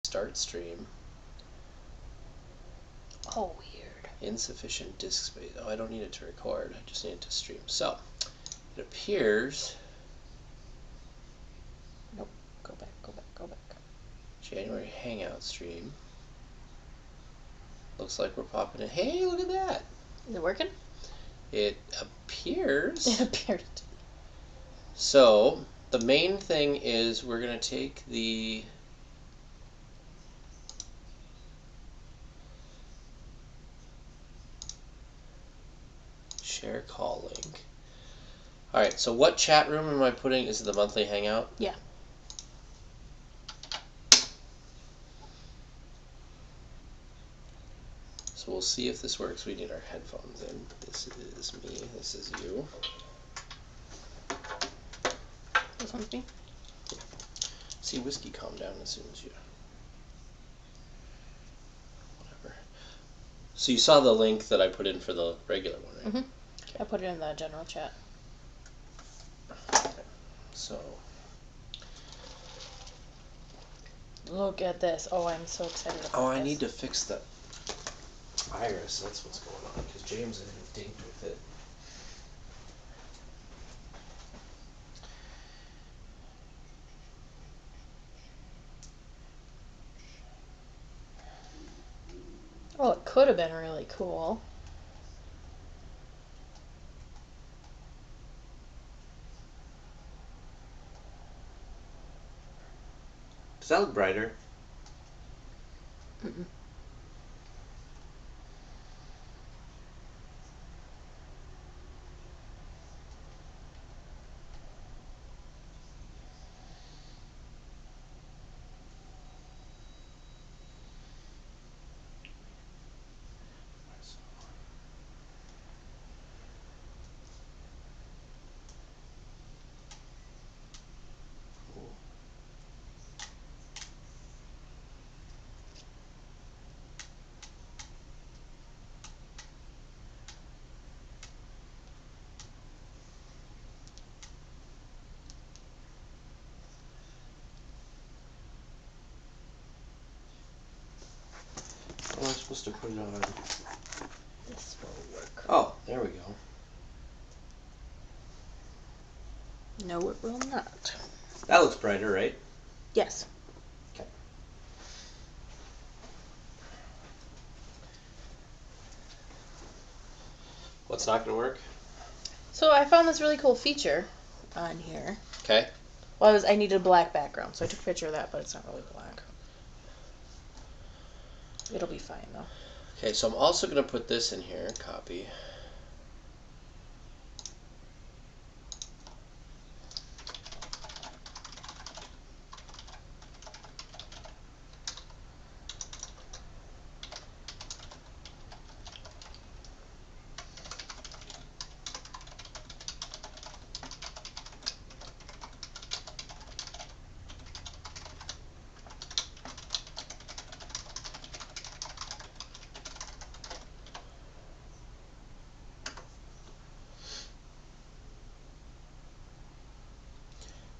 Start stream. Oh, weird. Insufficient disk space. Oh, I don't need it to record. I just need it to stream. So, it appears... Nope. Go back. January Hangout stream. Looks like we're popping in. Hey, look at that. Is it working? It appears. It appeared. So, the main thing is we're going to take the share call link. Alright, so what chat room am I putting? Is it the monthly hangout? Yeah. So we'll see if this works. We need our headphones in. This is me. This is you. This one's me? Yeah. See, Whiskey calm down as soon as you... Whatever. So you saw the link that I put in for the regular one, right? Mm-hmm. Okay. I put it in the general chat. Okay. So... Look at this. Oh, I'm so excited about this. Oh, I need to fix the iris. That's what's going on, because James I think dinked with it. Well, it could have been really cool. Does that look brighter? Mm-mm. How am I supposed to put it on? This will work. Oh, there we go. No, it will not. That looks brighter, right? Yes. Okay. What's not going to work? So I found this really cool feature on here. Okay. Well, I needed a black background, so I took a picture of that, but it's not really black. It'll be fine, though. Okay, so I'm also going to put this in here. Copy.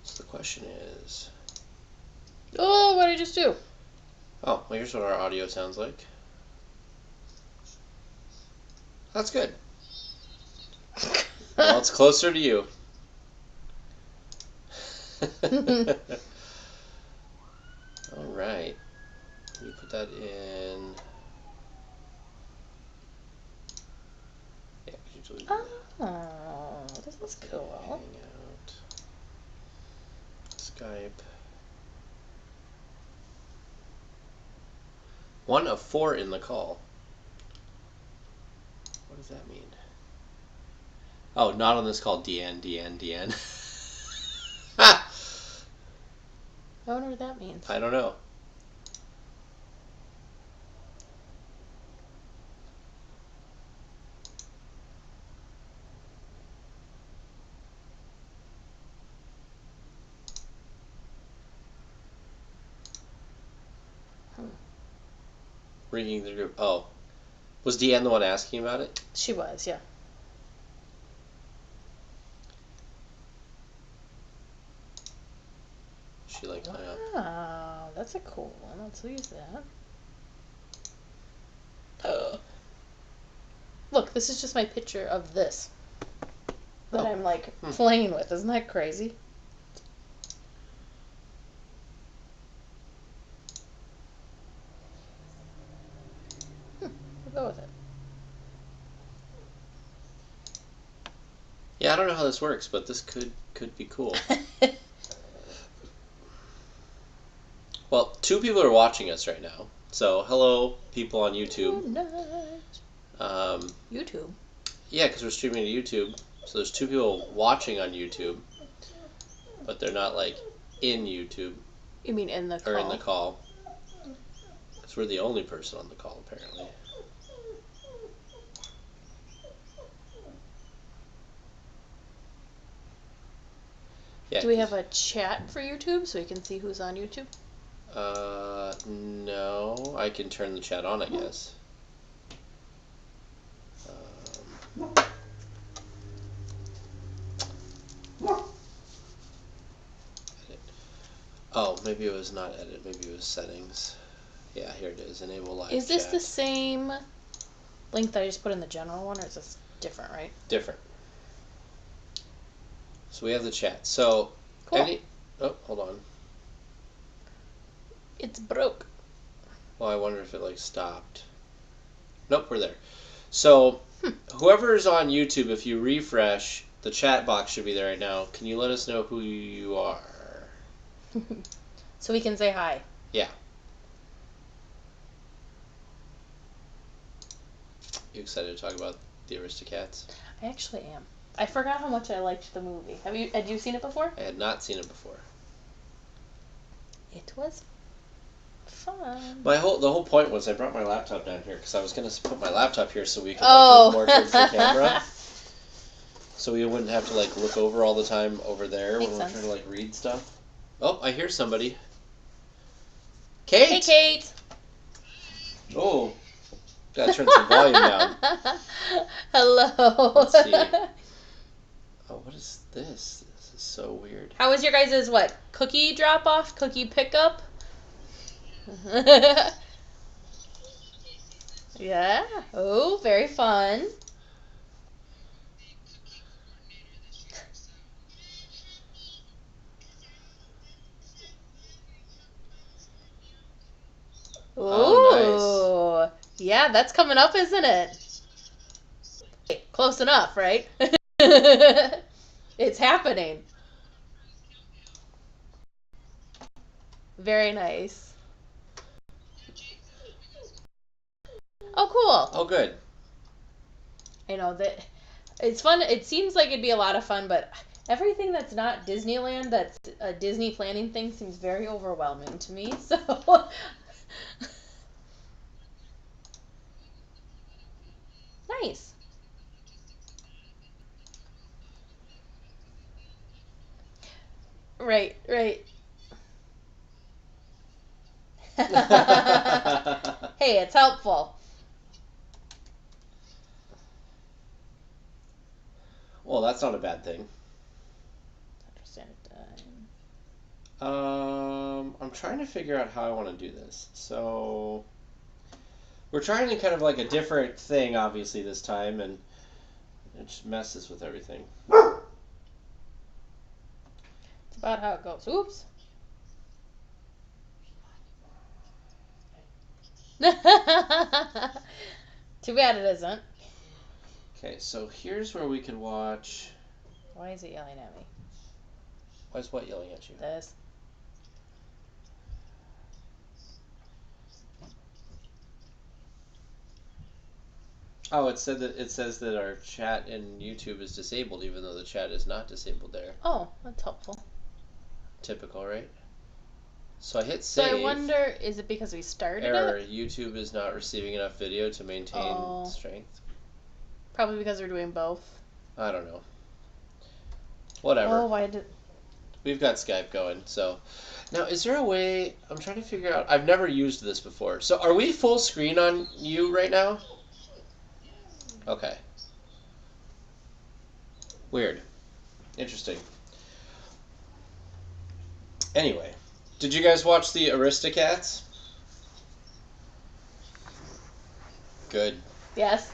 So the question is... Oh, what did I just do? Oh, well, here's what our audio sounds like. That's good. Well, it's closer to you. All right. You put that in. Yeah, usually. Oh, this is cool. Hangout. Skype. 1 of 4 in the call. What does that mean? Oh, not on this call. DN. I wonder what that means. I don't know. Ringing the group. Oh. Was Deanne the one asking about it? She was, yeah. She like hung up. Wow, that's that's a cool one. Let's use that. Look, this is just my picture of this that I'm like playing with. Isn't that crazy? We'll go with it. Yeah, I don't know how this works, but this could be cool. Well, 2 people are watching us right now. So, hello, people on YouTube. YouTube? Yeah, because we're streaming to YouTube. So there's 2 people watching on YouTube, but they're not, like, in YouTube. You mean in the call? Or in the call. Because we're the only person on the call, apparently. Yeah, do we have a chat for YouTube so we can see who's on YouTube? No. I can turn the chat on, I guess. Edit. Oh, maybe it was not edit. Maybe it was settings. Yeah, here it is. Enable live chat. Is this the same link that I just put in the general one, or is this different, right? Different. So we have the chat. So, cool. Oh, hold on. It's broke. Well, I wonder if it, like, stopped. Nope, we're there. So, whoever's on YouTube, if you refresh, the chat box should be there right now. Can you let us know who you are? So we can say hi. Yeah. You excited to talk about the Aristocats? I actually am. I forgot how much I liked the movie. Had you seen it before? I had not seen it before. It was fun. The whole point was I brought my laptop down here because I was going to put my laptop here so we could look more towards the camera. So we wouldn't have to like look over all the time over there when we're trying to like read stuff. Oh, I hear somebody. Kate! Hey, Kate! Oh, gotta turn some volume down. Hello. Let's see. Oh, what is this? This is so weird. How was your guys' cookie drop-off, cookie pickup? Yeah. Oh, very fun. Ooh. Oh, nice. Yeah, that's coming up, isn't it? Close enough, right? It's happening. Very nice. Oh, cool. Oh, good. I know that it's fun. It seems like it'd be a lot of fun, but everything that's not Disneyland, that's a Disney planning thing, seems very overwhelming to me. So. Nice. Right, right. Hey, it's helpful. Well, that's not a bad thing. I'm trying to figure out how I want to do this. So, we're trying to kind of like a different thing, obviously, this time, and it just messes with everything. It's about how it goes. Oops. Too bad it isn't. Okay, so here's where we can watch. Why is it yelling at me? Why is what yelling at you? This. Oh, it says that our chat in YouTube is disabled, even though the chat is not disabled there. Oh, that's helpful. Typical, right? So I hit save. So I wonder, is it because we started Error. it? YouTube is not receiving enough video to maintain strength. Probably because we're doing both. I don't know. Whatever. Oh, why did... We've got Skype going, so... Now, is there a way... I'm trying to figure out... I've never used this before. So, are we full screen on you right now? Okay. Weird. Interesting. Anyway. Did you guys watch the Aristocats? Good. Yes.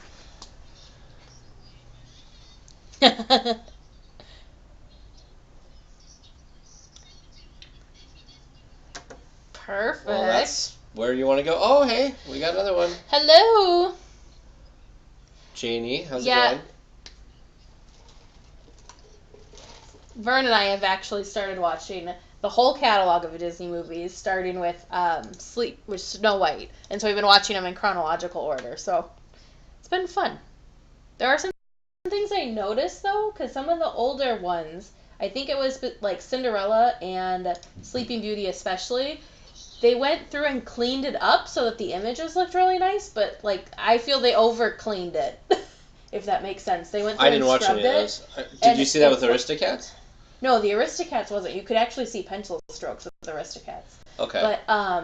Perfect. Well, that's where you want to go. Oh, hey, we got another one. Hello. Janie, how's it going? Vern and I have actually started watching the whole catalog of Disney movies, starting with Snow White, and so we've been watching them in chronological order. So it's been fun. There are some things I noticed though, because some of the older ones, I think it was like Cinderella and Sleeping Beauty especially, they went through and cleaned it up so that the images looked really nice, but like I feel they over cleaned it. If that makes sense. They went through I didn't and watch scrubbed any of it. those. Did you see that with Aristocats? No, the Aristocats wasn't. You could actually see pencil strokes with the Aristocats. Okay. But I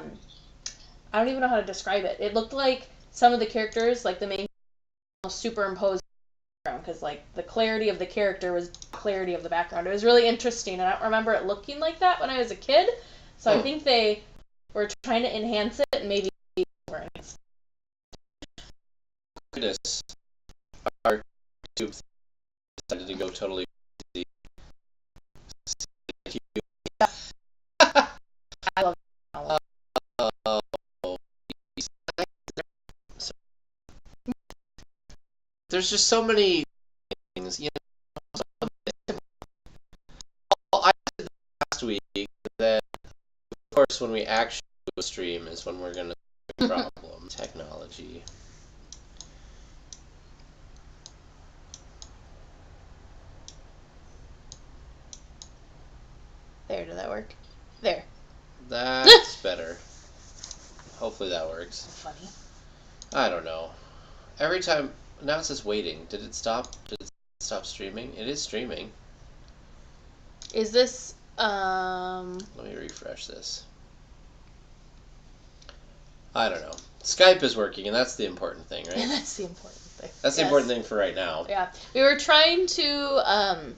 don't even know how to describe it. It looked like some of the characters, like the main superimposed background, because like the clarity of the character was clarity of the background. It was really interesting, and I don't remember it looking like that when I was a kid. So I think they were trying to enhance it and maybe enhance. Goodness, our YouTube decided to go totally crazy. I love there's just so many things, you know. I said last week that, of course, when we actually do a stream is when we're going to have a problem. Technology. There, did that work? There. That's better. Hopefully that works. Funny. I don't know. Every time, now it says waiting. Did it stop? Did it stop streaming? It is streaming. Is this, Let me refresh this. I don't know. Skype is working, and that's the important thing, right? That's the important thing. That's the important thing for right now. Yeah. We were trying to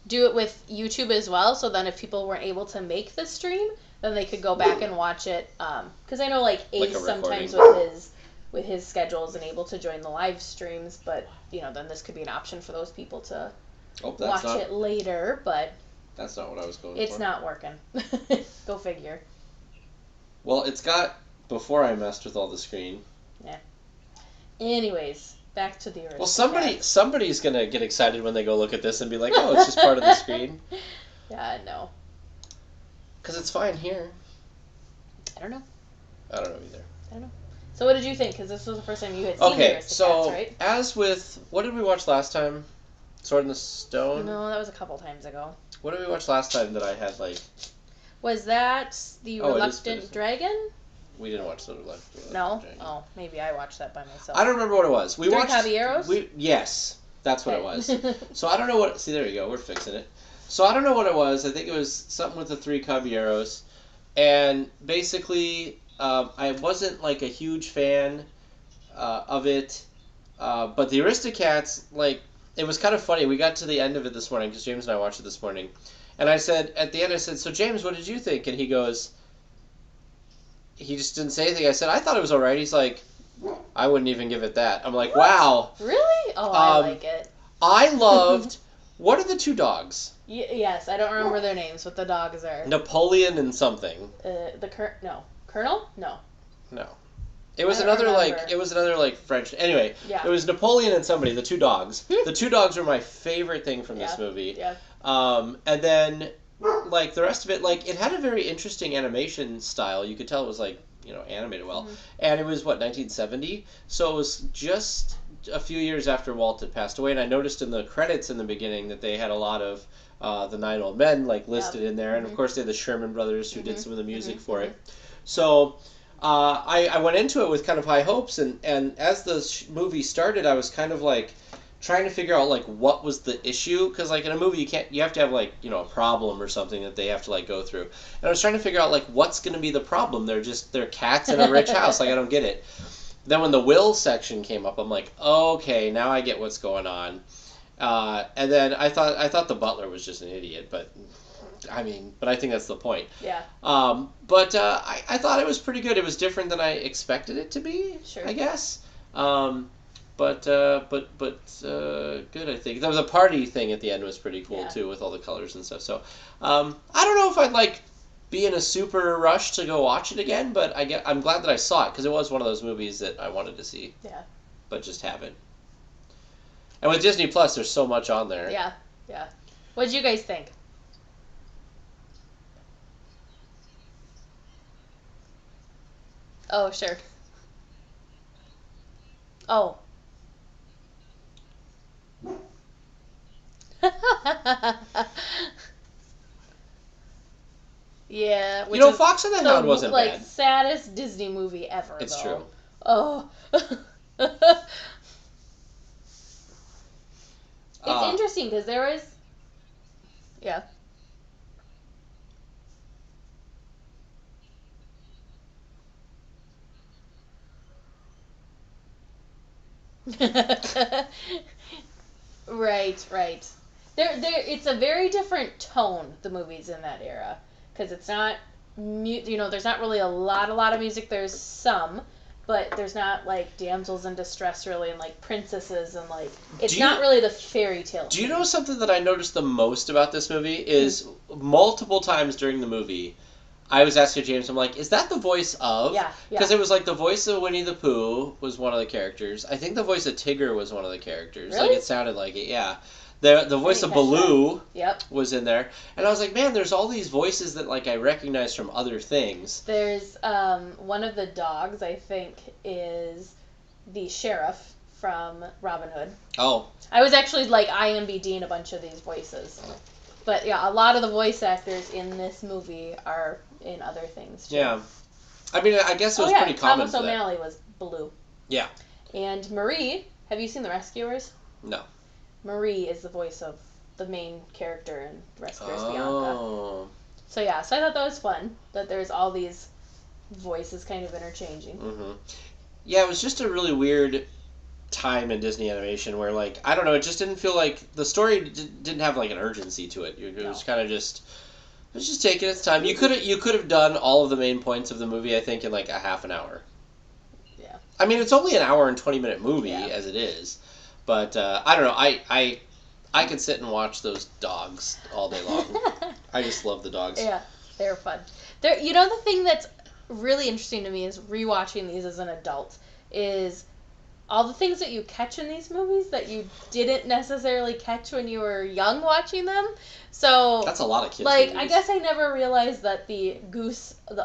do it with YouTube as well, so then if people weren't able to make the stream, then they could go back and watch it. Because I know like Ace sometimes with his schedule isn't able to join the live streams, but you know then this could be an option for those people to watch it later. But that's not what I was going for. It's not working. Go figure. Well, it's got before I messed with all the screen. Yeah. Anyways, back to the original. Well, somebody's gonna get excited when they go look at this and be like, "Oh, it's just part of the screen." Yeah, no. Because it's fine here. I don't know. I don't know either. I don't know. So what did you think? Because this was the first time you had seen the Aristocats, right? As with, what did we watch last time? Sword in the Stone? No, that was a couple times ago. What did we watch last time that I had, like... Was that The Reluctant Dragon? We didn't watch The Reluctant Dragon. Oh, maybe I watched that by myself. I don't remember what it was. We watched... Caballeros? Yes, that's what it was. So I don't know what... See, there you go. We're fixing it. So I don't know what it was. I think it was something with the Three Caballeros. And basically... I wasn't like a huge fan of it, but the Aristocats, like, it was kind of funny. We got to the end of it this morning because James and I watched it this morning, and I said at the end, I said, "So James, what did you think?" And he goes, he just didn't say anything. I said, "I thought it was alright." He's like, "I wouldn't even give it that." I'm like, what? "Wow, really? Oh, I like it." I loved. What are the two dogs? Yes, I don't remember their names, but the dogs are Napoleon and something. Colonel? No. No. It was another French. Anyway, It was Napoleon and somebody, the two dogs. The two dogs were my favorite thing from this movie. Yeah. And then like the rest of it, like it had a very interesting animation style. You could tell it was like, you know, animated well. Mm-hmm. And it was 1970? So it was just a few years after Walt had passed away, and I noticed in the credits in the beginning that they had a lot of the Nine Old Men like listed in there, and of course they had the Sherman Brothers who did some of the music for it. So I went into it with kind of high hopes, and as the movie started, I was kind of like trying to figure out like what was the issue, because like in a movie you have to have like, you know, a problem or something that they have to like go through, and I was trying to figure out like what's going to be the problem. They're cats in a rich house. Like I don't get it. Then when the will section came up, I'm like, okay, now I get what's going on. And then I thought the butler was just an idiot, but I mean, but I think that's the point. Yeah. But I thought it was pretty good. It was different than I expected it to be. Sure. I guess. But good. I think the party thing at the end was pretty cool too, with all the colors and stuff. So, I don't know if I'd like be in a super rush to go watch it again, but I'm glad that I saw it because it was one of those movies that I wanted to see. Yeah. But just haven't. And with Disney Plus, there's so much on there. Yeah. Yeah. What did you guys think? Oh, sure. Oh. Yeah. You know, Fox and the Hound wasn't bad. Like, saddest Disney movie ever, It's though. true. Oh. It's interesting because there was... Yeah. Right, right. It's a very different tone, the movies in that era, because it's not, there's not really a lot of music. There's some, but there's not like damsels in distress really, and like princesses, and like it's not really the fairy tale. Do you know something that I noticed the most about this movie is multiple times during the movie, I was asking James, I'm like, is that the voice of? Yeah. Because it was like the voice of Winnie the Pooh was one of the characters. I think the voice of Tigger was one of the characters. Really? Like, it sounded like it, yeah. The voice of Baloo was in there. And I was like, man, there's all these voices that, like, I recognize from other things. There's, one of the dogs, I think, is the sheriff from Robin Hood. Oh. I was actually, like, IMDb'ing a bunch of these voices. But, yeah, a lot of the voice actors in this movie are in other things, too. Yeah. I mean, I guess it was pretty common Thomas O'Malley was Baloo. Yeah. And Marie, have you seen The Rescuers? No. Marie is the voice of the main character in Rescuers Bianca. So, yeah, so I thought that was fun, that there's all these voices kind of interchanging. Mm-hmm. Yeah, it was just a really weird time in Disney animation where, like, I don't know, it just didn't feel like the story didn't have like an urgency to it. It was kind of just taking its time. You could have done all of the main points of the movie, I think, in like a half an hour. Yeah. I mean, it's only an hour and 20-minute movie as it is, but I don't know. I could sit and watch those dogs all day long. I just love the dogs. Yeah, they're fun. The thing that's really interesting to me is rewatching these as an adult is all the things that you catch in these movies that you didn't necessarily catch when you were young watching them. So that's a lot of kids. Like, movies. I guess I never realized that the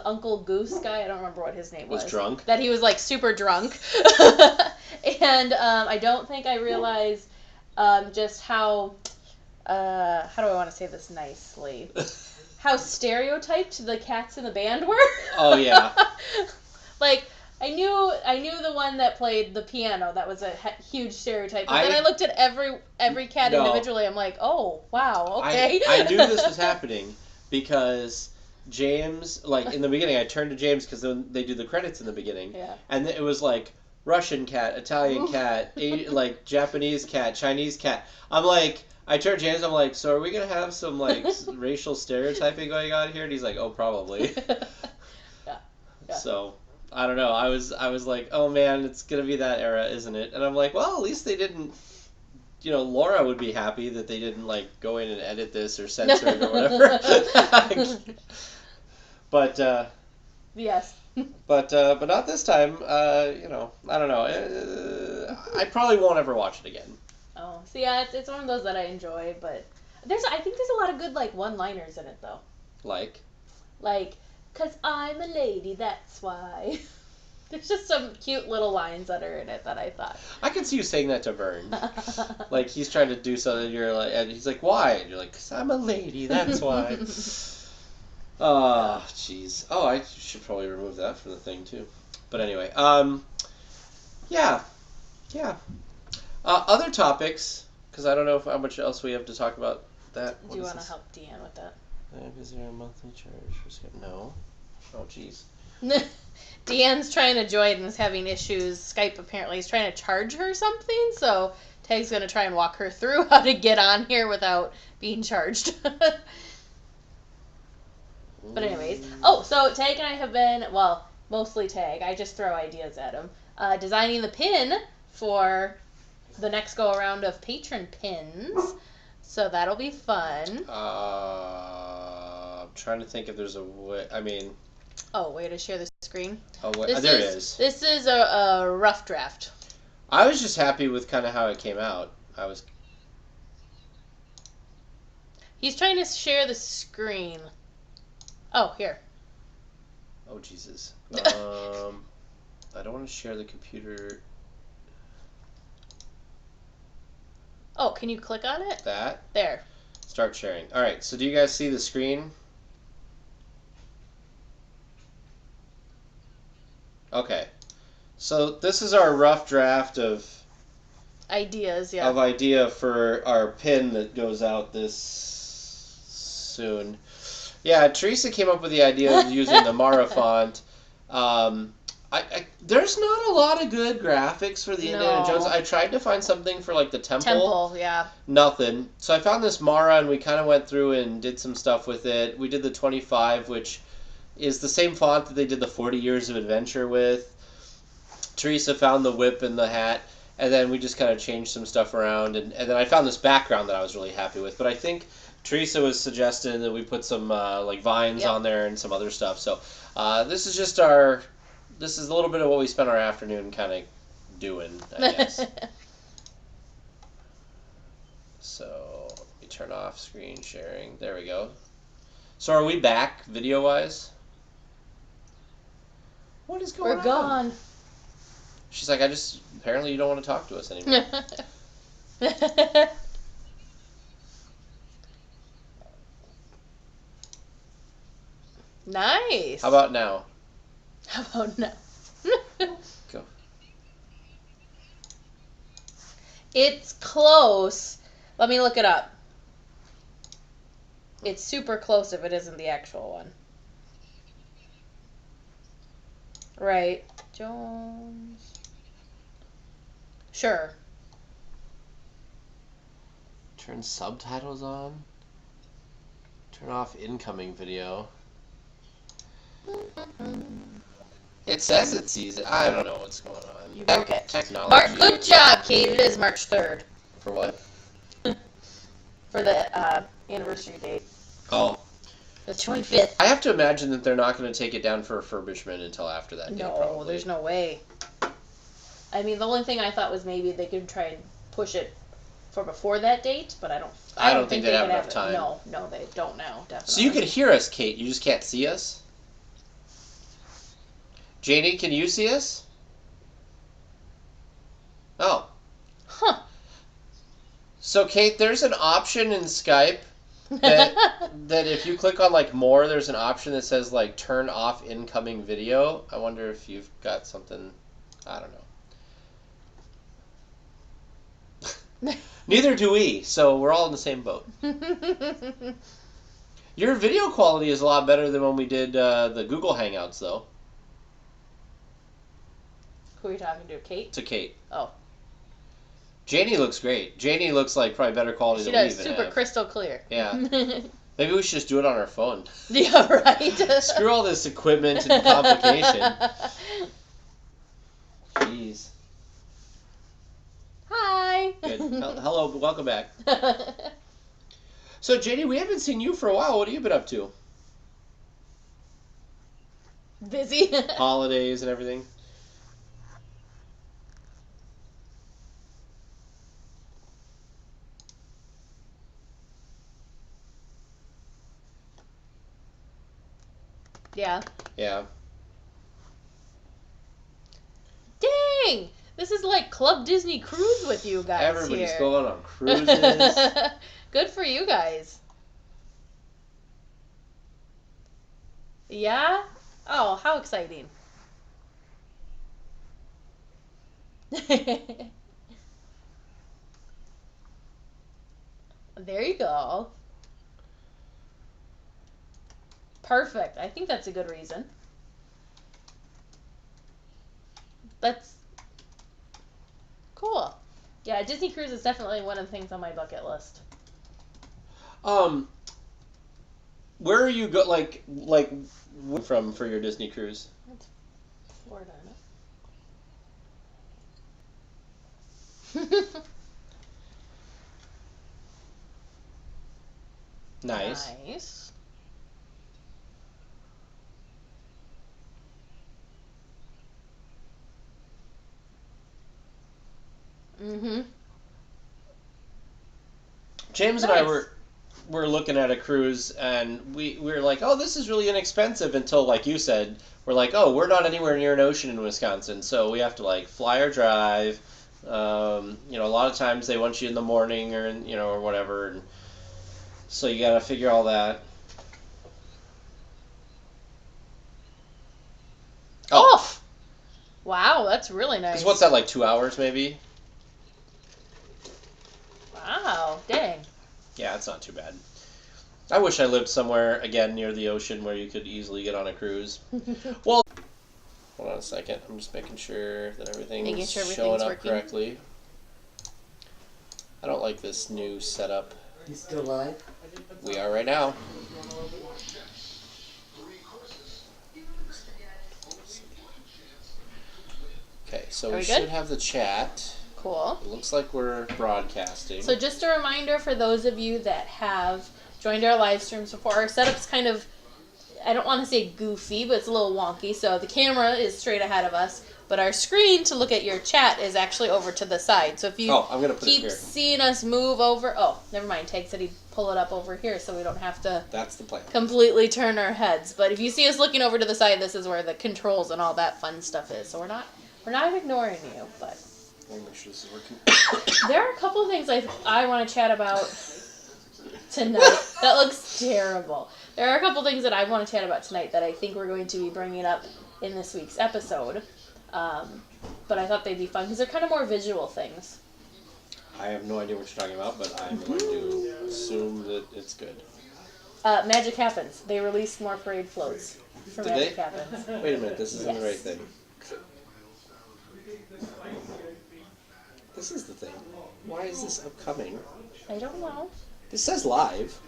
Uncle Goose guy, I don't remember what his name was drunk. That he was like super drunk, and I don't think I realized just how do I want to say this nicely? How stereotyped the cats in the band were. Oh yeah. Like, I knew the one that played the piano. That was a huge stereotype. But then I looked at every cat individually. I'm like, oh, wow, okay. I knew this was happening because James, like, in the beginning, I turned to James because they do the credits in the beginning. Yeah. And it was like, Russian cat, Italian cat, like, Japanese cat, Chinese cat. I'm like, I turned to James, I'm like, so are we going to have some, like, racial stereotyping going on here? And he's like, oh, probably. Yeah. So... I don't know. I was like, oh man, it's gonna be that era, isn't it? And I'm like, well, at least they didn't. Laura would be happy that they didn't like go in and edit this or censor it or whatever. But yes. But not this time. I don't know. I probably won't ever watch it again. Oh, so yeah, it's one of those that I enjoy, but I think there's a lot of good like one-liners in it though. Like. 'Cause I'm a lady, that's why. There's just some cute little lines that are in it that I thought. I can see you saying that to Vern. Like, he's trying to do something, you're like, and he's like, why? And you're like, 'cause I'm a lady, that's why. Oh, jeez. Oh, I should probably remove that from the thing, too. But anyway, yeah. Other topics, because I don't know how much else we have to talk about that. Do you want to help Deanne with that? Is there a monthly charge for Skype? No. Oh, jeez. Deanne's trying to join and is having issues. Skype apparently is trying to charge her something, so Tag's going to try and walk her through how to get on here without being charged. But anyways, oh, so Tag and I have been, well, mostly Tag. I just throw ideas at him. Designing the pin for the next go around of patron pins. So that'll be fun. I'm trying to think if there's a way. I mean. Oh, way to share the screen. Oh, wait, there it is. This is a rough draft. I was just happy with kind of how it came out. He's trying to share the screen. Oh, here. Oh, Jesus. I don't want to share the computer. Oh, can you click on it? That? There. Start sharing. All right, so do you guys see the screen? Okay. So this is our rough draft of ideas, yeah. Of idea for our pin that goes out this soon. Yeah, Teresa came up with the idea of using the Mara font. There's not a lot of good graphics for the Indiana Jones. I tried to find something for like the temple. Temple, yeah. Nothing. So I found this Mara and we kind of went through and did some stuff with it. We did the 25, which is the same font that they did the 40 Years of Adventure with. Teresa found the whip and the hat. And then we just kind of changed some stuff around. And then I found this background that I was really happy with. But I think Teresa was suggesting that we put some like vines on there and some other stuff. So this is just this is a little bit of what we spent our afternoon kind of doing, I guess. So let me turn off screen sharing. There we go. So are we back video-wise? What is going on? We're gone. She's like, apparently you don't want to talk to us anymore. Nice. How about now? How about now? Go. It's close. Let me look it up. It's super close if it isn't the actual one. Right. Jones. Sure. Turn subtitles on. Turn off incoming video. It says it sees it. I don't know what's going on. You broke it. Technology. Good job, Kate. It is March 3rd. For what? For the anniversary date. Oh. The 25th. I have to imagine that they're not going to take it down for refurbishment until after that date, probably. No, there's no way. I mean, the only thing I thought was maybe they could try and push it for before that date, but I don't think they'd they have would enough time. No, they don't now, definitely. So you can hear us, Kate. You just can't see us? Janie, can you see us? Oh. Huh. So, Kate, there's an option in Skype that if you click on, like, more, there's an option that says, like, turn off incoming video. I wonder if you've got something, I don't know. Neither do we, so we're all in the same boat. Your video quality is a lot better than when we did the Google Hangouts, though. Who are you talking to, Kate? To Kate. Oh. Janie looks great. Janie looks like probably better quality than we even have. She does, super crystal clear. Yeah. Maybe we should just do it on our phone. Yeah, right. Screw all this equipment and complication. Jeez. Hi. Good. Hello, welcome back. So, Janie, we haven't seen you for a while. What have you been up to? Busy. Holidays and everything. Yeah. Yeah. Dang! This is like Club Disney Cruise with you guys. Everybody's here. going on cruises. Good for you guys. Yeah? Oh, how exciting. There you go. Perfect. I think that's a good reason. That's cool. Yeah, Disney Cruise is definitely one of the things on my bucket list. Where are you like from for your Disney cruise? That's Florida, isn't it? Nice. Nice. Mm-hmm. James and I were looking at a cruise, and we were like, oh, this is really inexpensive, until, like you said, we're like, oh, we're not anywhere near an ocean in Wisconsin, so we have to like fly or drive. A lot of times they want you in the morning or whatever, and so you got to figure all that. Oh, wow, that's really nice. Because what's that, like 2 hours maybe? Wow, dang. Yeah, it's not too bad. I wish I lived somewhere, again, near the ocean where you could easily get on a cruise. Well, hold on a second. I'm just making sure that everything's showing up working correctly. I don't like this new setup. You still live? We are right now. Okay, so we should have the chat. Cool. It looks like we're broadcasting. So just a reminder for those of you that have joined our live streams before, our setup's kind of, I don't want to say goofy, but it's a little wonky. So the camera is straight ahead of us, but our screen to look at your chat is actually over to the side. So if you I'm gonna put it keep here. seeing us move over, never mind. Tag said he'd pull it up over here so we don't have to That's the plan. completely turn our heads. But if you see us looking over to the side, this is where the controls and all that fun stuff is. So we're not ignoring you, but Let me make sure this is working. there are a couple of things I want to chat about tonight. That looks terrible. There are a couple things that I want to chat about tonight that I think we're going to be bringing up in this week's episode. But I thought they'd be fun because they're kind of more visual things. I have no idea what you're talking about, but I'm going to assume that it's good. Magic Happens. They released more parade floats for Did Magic they? Happens. Wait a minute, this isn't the right thing. This is the thing. Why is this upcoming? I don't know. This says live.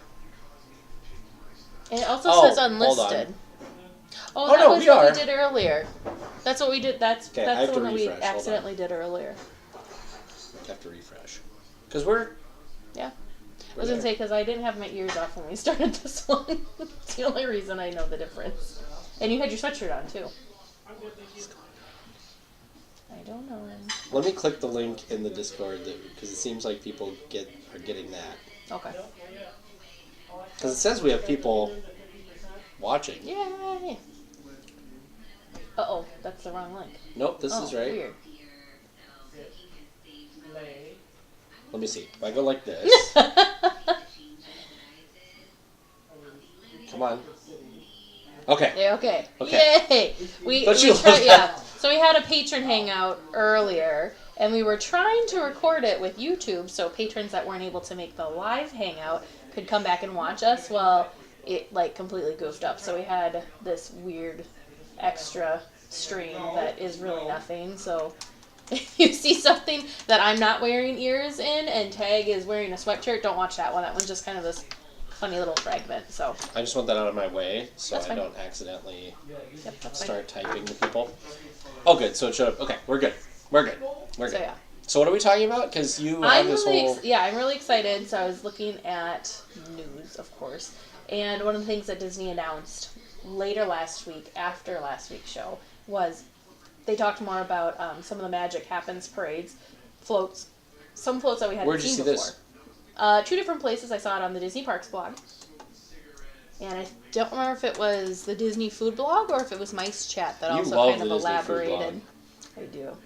And it also says unlisted. Oh, that no, was we what are. we did earlier. That's what we did. That's Okay, I have the to one that we refresh. Hold on. accidentally did earlier. I have to refresh. Because we're... Yeah. I was going to say, because I didn't have my ears off when we started this one. It's the only reason I know the difference. And you had your sweatshirt on, too. I don't know. Let me click the link in the Discord, because it seems like people are getting that. Okay. Because it says we have people watching. Yay! Uh-oh, that's the wrong link. Nope, this is right. Weird. Let me see. If I go like this... Come on. Okay. Yeah, okay. Okay. Yay! Don't you we tried, love yeah. that? So we had a patron hangout earlier, and we were trying to record it with YouTube so patrons that weren't able to make the live hangout could come back and watch us. Well, it like completely goofed up. So we had this weird extra stream that is really nothing. So if you see something that I'm not wearing ears in and Tag is wearing a sweatshirt, don't watch that one. That one's just kind of this funny little fragment. So I just want that out of my way so That's I fine. don't accidentally that's start typing to people. Oh, good. So it showed up. Okay, we're good. We're good. We're So good. yeah. So what are we talking about? Because you have I'm this really whole... I'm really excited. So I was looking at news, of course, and one of the things that Disney announced later last week, after last week's show, was they talked more about some of the Magic Happens parades, floats, some floats that we hadn't Where'd you seen see before. this? 2 different places. I saw it on the Disney Parks blog, and I don't remember if it was the Disney Food blog or if it was Mice Chat that You also love kind of the Disney Food elaborated. blog. I do.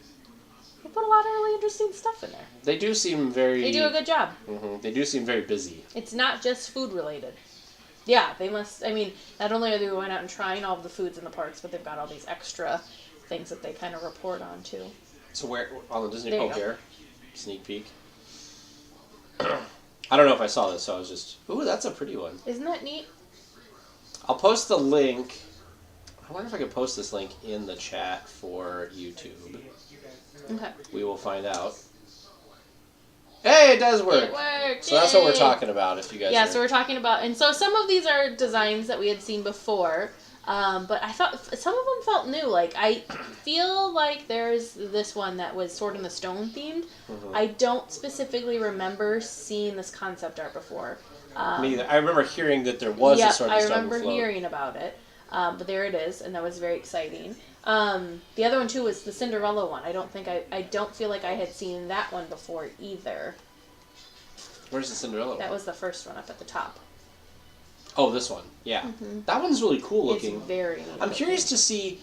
They put a lot of really interesting stuff in there. They do seem very... They do a good job. Mm-hmm. They do seem very busy. It's not just food related. Yeah, they must. I mean, not only are they going out and trying all of the foods in the parks, but they've got all these extra things that they kind of report on too. So where... On the Disney... There you Oh, go. here. Sneak peek. I don't know if I saw this, so I was just... Ooh, that's a pretty one. Isn't that neat? I'll post the link. I wonder if I could post this link in the chat for YouTube. Okay. We will find out. Hey, it does work. It works. So that's what we're talking about, if you guys Yeah, so we're talking about... And so some of these are designs that we had seen before. But I thought some of them felt new. Like, I feel like there's this one that was Sword in the Stone themed. Mm-hmm. I don't specifically remember seeing this concept art before. Me either. I remember hearing that there was a Sword in the Stone. I remember hearing about it. But there it is, and that was very exciting. The other one too was the Cinderella one. I don't feel like I had seen that one before either. Where's the Cinderella one? That was the first one up at the top. Oh, this one. Yeah. Mm-hmm. That one's really cool looking. It's very neat. I'm curious to see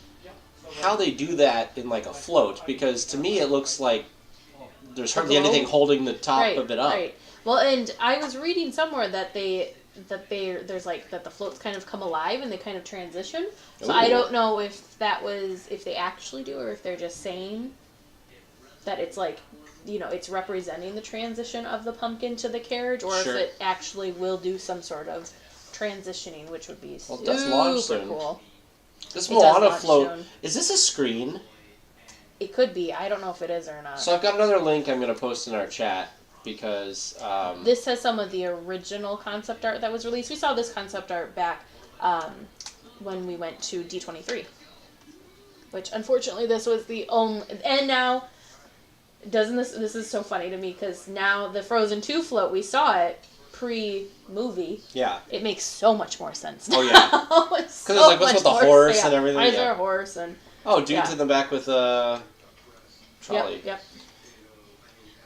how they do that in like a float, because to me it looks like there's hardly anything holding the top of it up. Right. Well, and I was reading somewhere that there's like that the floats kind of come alive and they kind of transition. So I don't know if they actually do, or if they're just saying that it's like, it's representing the transition of the pumpkin to the carriage, or if it actually will do some sort of transitioning, which would be super cool. This Moana float, is this a screen? It could be. I don't know if it is or not. So I've got another link I'm going to post in our chat, because... this has some of the original concept art that was released. We saw this concept art back when we went to D23. Which, unfortunately, this was the only... And now, this is so funny to me, because now the Frozen 2 float, we saw it pre-movie. Yeah. It makes so much more sense now. Oh, yeah. Because it's like, what's with the horse and everything? Why is there a horse? And dude's in the back with a trolley. Yep.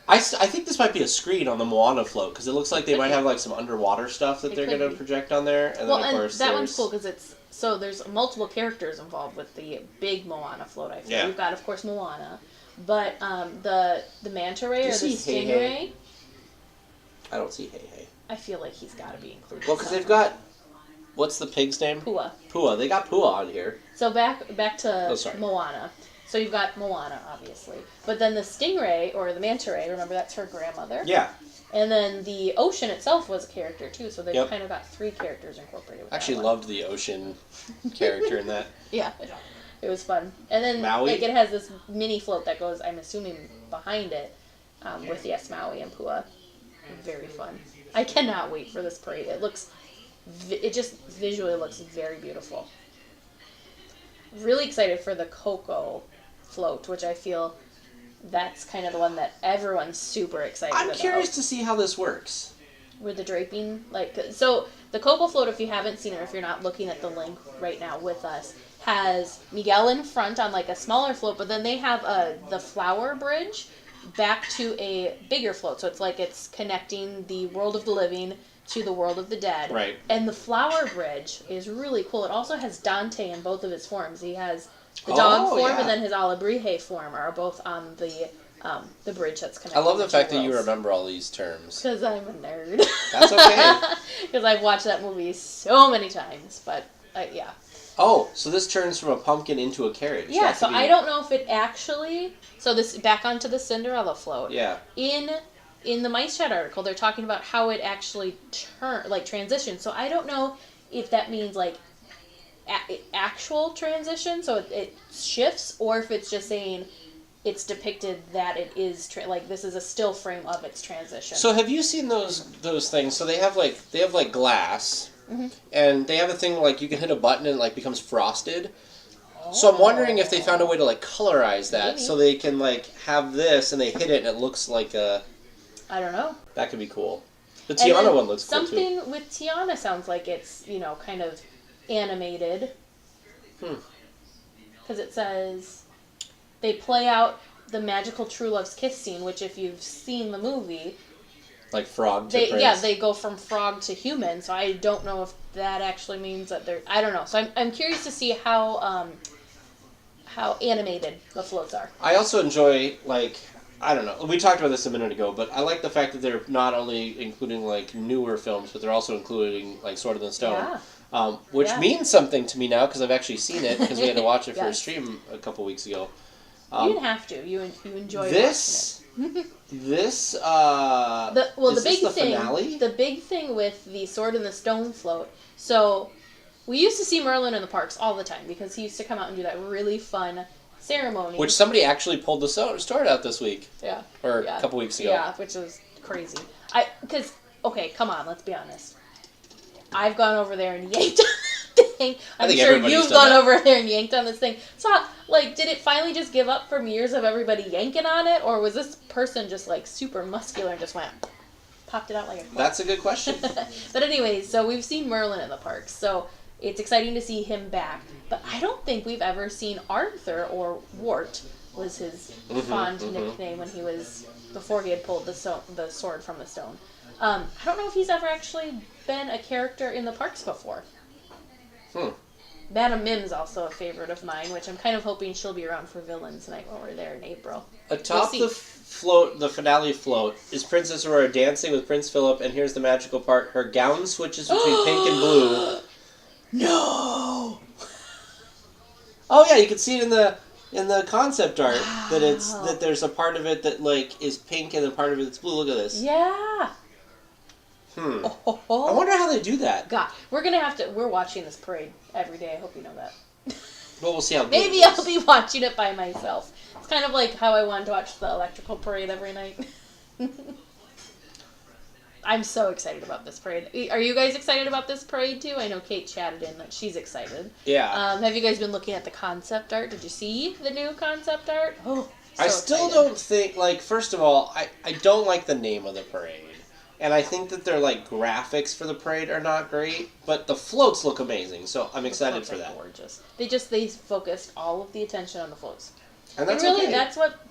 I think this might be a screen on the Moana float, because it looks like they might have like some underwater stuff that they're going to project on there. And then, of course, that one's cool, because there's multiple characters involved with the big Moana float, I feel. Yeah. We've got, of course, Moana. But the manta ray or the stingray... I don't see Hey Hey. I feel like he's got to be included. Well, because they've got... What's the pig's name? Pua. Pua. They got Pua on here. So back to Moana. So you've got Moana, obviously. But then the stingray, or the manta ray, remember that's her grandmother? Yeah. And then the ocean itself was a character, too. So they've kind of got 3 characters incorporated with I actually loved the ocean character in that. Yeah. It was fun. And then it has this mini float that goes, I'm assuming, behind it with, Maui and Pua. Very fun. I cannot wait for this parade. It just visually looks very beautiful. Really excited for the Coco float, which I feel that's kind of the one that everyone's super excited about. I'm curious to see how this works. With the draping, so the Coco float, if you haven't seen it, or if you're not looking at the link right now with us, has Miguel in front on like a smaller float, but then they have the flower bridge back to a bigger float. So it's connecting the world of the living to the world of the dead. Right. And the flower bridge is really cool. It also has Dante in both of his forms. He has the dog form and then his Alebrije form are both on the bridge that's connected. I love the fact that you remember all these terms. Because I'm a nerd. That's okay. Because I've watched that movie so many times. But, yeah. Oh, so this turns from a pumpkin into a carriage. Yeah, so I don't know if it actually... So this, back onto the Cinderella float. Yeah. In the Mice Chat article, they're talking about how it actually transitions. So I don't know if that means, actual transition, so it shifts, or if it's just saying it's depicted that it is, this is a still frame of its transition. So have you seen those things? So they have, glass, mm-hmm. and they have a thing, you can hit a button and it, becomes frosted. So I'm wondering if they found a way to, colorize that. Maybe. So they can, have this, and they hit it, and it looks like a... I don't know. That could be cool. The Tiana one looks cool, too. Something with Tiana sounds like it's, kind of animated. Because it says they play out the magical true love's kiss scene, which if you've seen the movie... Like frog to prince. Yeah, they go from frog to human, so I don't know if that actually means that they're... I don't know. So I'm curious to see how animated the floats are. I also enjoy, I don't know. We talked about this a minute ago, but I like the fact that they're not only including, newer films, but they're also including, Sword in the Stone. Yeah. Which means something to me now, because I've actually seen it, because we had to watch it for a stream a couple weeks ago. You didn't have to. You enjoyed this, watching it. The big thing with the Sword in the Stone float, so we used to see Merlin in the parks all the time, because he used to come out and do that really fun ceremony. Which somebody actually pulled the sword out this week. Yeah. Or a couple weeks ago. Yeah, which was crazy. Okay, come on, let's be honest. I've gone over there and yanked on this thing. I'm sure you've gone over there and yanked on this thing. So, like, did it finally just give up from years of everybody yanking on it? Or was this person just, like, super muscular and just popped it out like a cork? That's a good question. But anyways, so we've seen Merlin in the parks. So it's exciting to see him back. But I don't think we've ever seen Arthur, or Wart was his fond nickname when he was, before he had pulled the sword from the stone. I don't know if he's ever actually been a character in the parks before. Madam Mim's also a favorite of mine, which I'm kind of hoping she'll be around for Villains Night when we're there in April. Atop the float, the finale float, is Princess Aurora dancing with Prince Philip, and here's the magical part: her gown switches between pink and blue. No. Oh yeah, you can see it in the concept art that there's a part of it that like is pink and a part of it that's blue. Look at this. Yeah. I wonder how they do that. God, we're watching this parade every day. I hope you know that. Well, we'll see how. Maybe I'll be watching it by myself. It's kind of like how I wanted to watch the electrical parade every night. I'm so excited about this parade. Are you guys excited about this parade too? I know Kate chatted in that she's excited. Yeah. Have you guys been looking at the concept art? Did you see the new concept art? Oh, so I still don't think, like, first of all, I don't like the name of the parade. And I think that their, like, graphics for the parade are not great, but the floats look amazing, so I'm excited for that. Gorgeous. They focused all of the attention on the floats. And that's really, okay.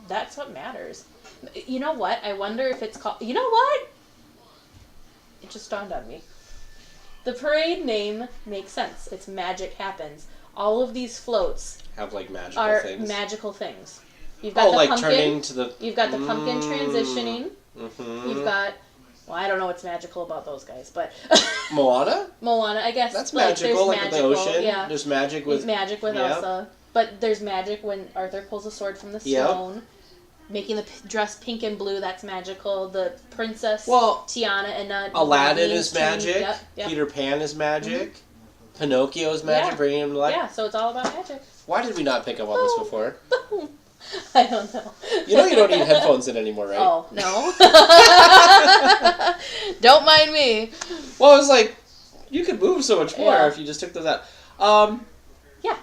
that's what matters. You know what? I wonder if it's called... You know what? It just dawned on me. The parade name makes sense. It's Magic Happens. All of these floats have, like, magical things. You've got the like pumpkin, turning to the... You've got the pumpkin transitioning. Mm-hmm. You've got... Well, I don't know what's magical about those guys, but... Moana? Moana, I guess. That's magical, like magical, the ocean. Yeah. There's magic with... Elsa. But there's magic when Arthur pulls a sword from the stone. Making the dress pink and blue, that's magical. The princess, Tiana, and... Aladdin is magic. Yep. Peter Pan is magic. Mm-hmm. Pinocchio is magic, bringing him to life. Yeah, so it's all about magic. Why did we not pick up on this before? I don't know. You know you don't need headphones in anymore, right? Oh, no. Don't mind me. Well, I was like, you could move so much more if you just took those out.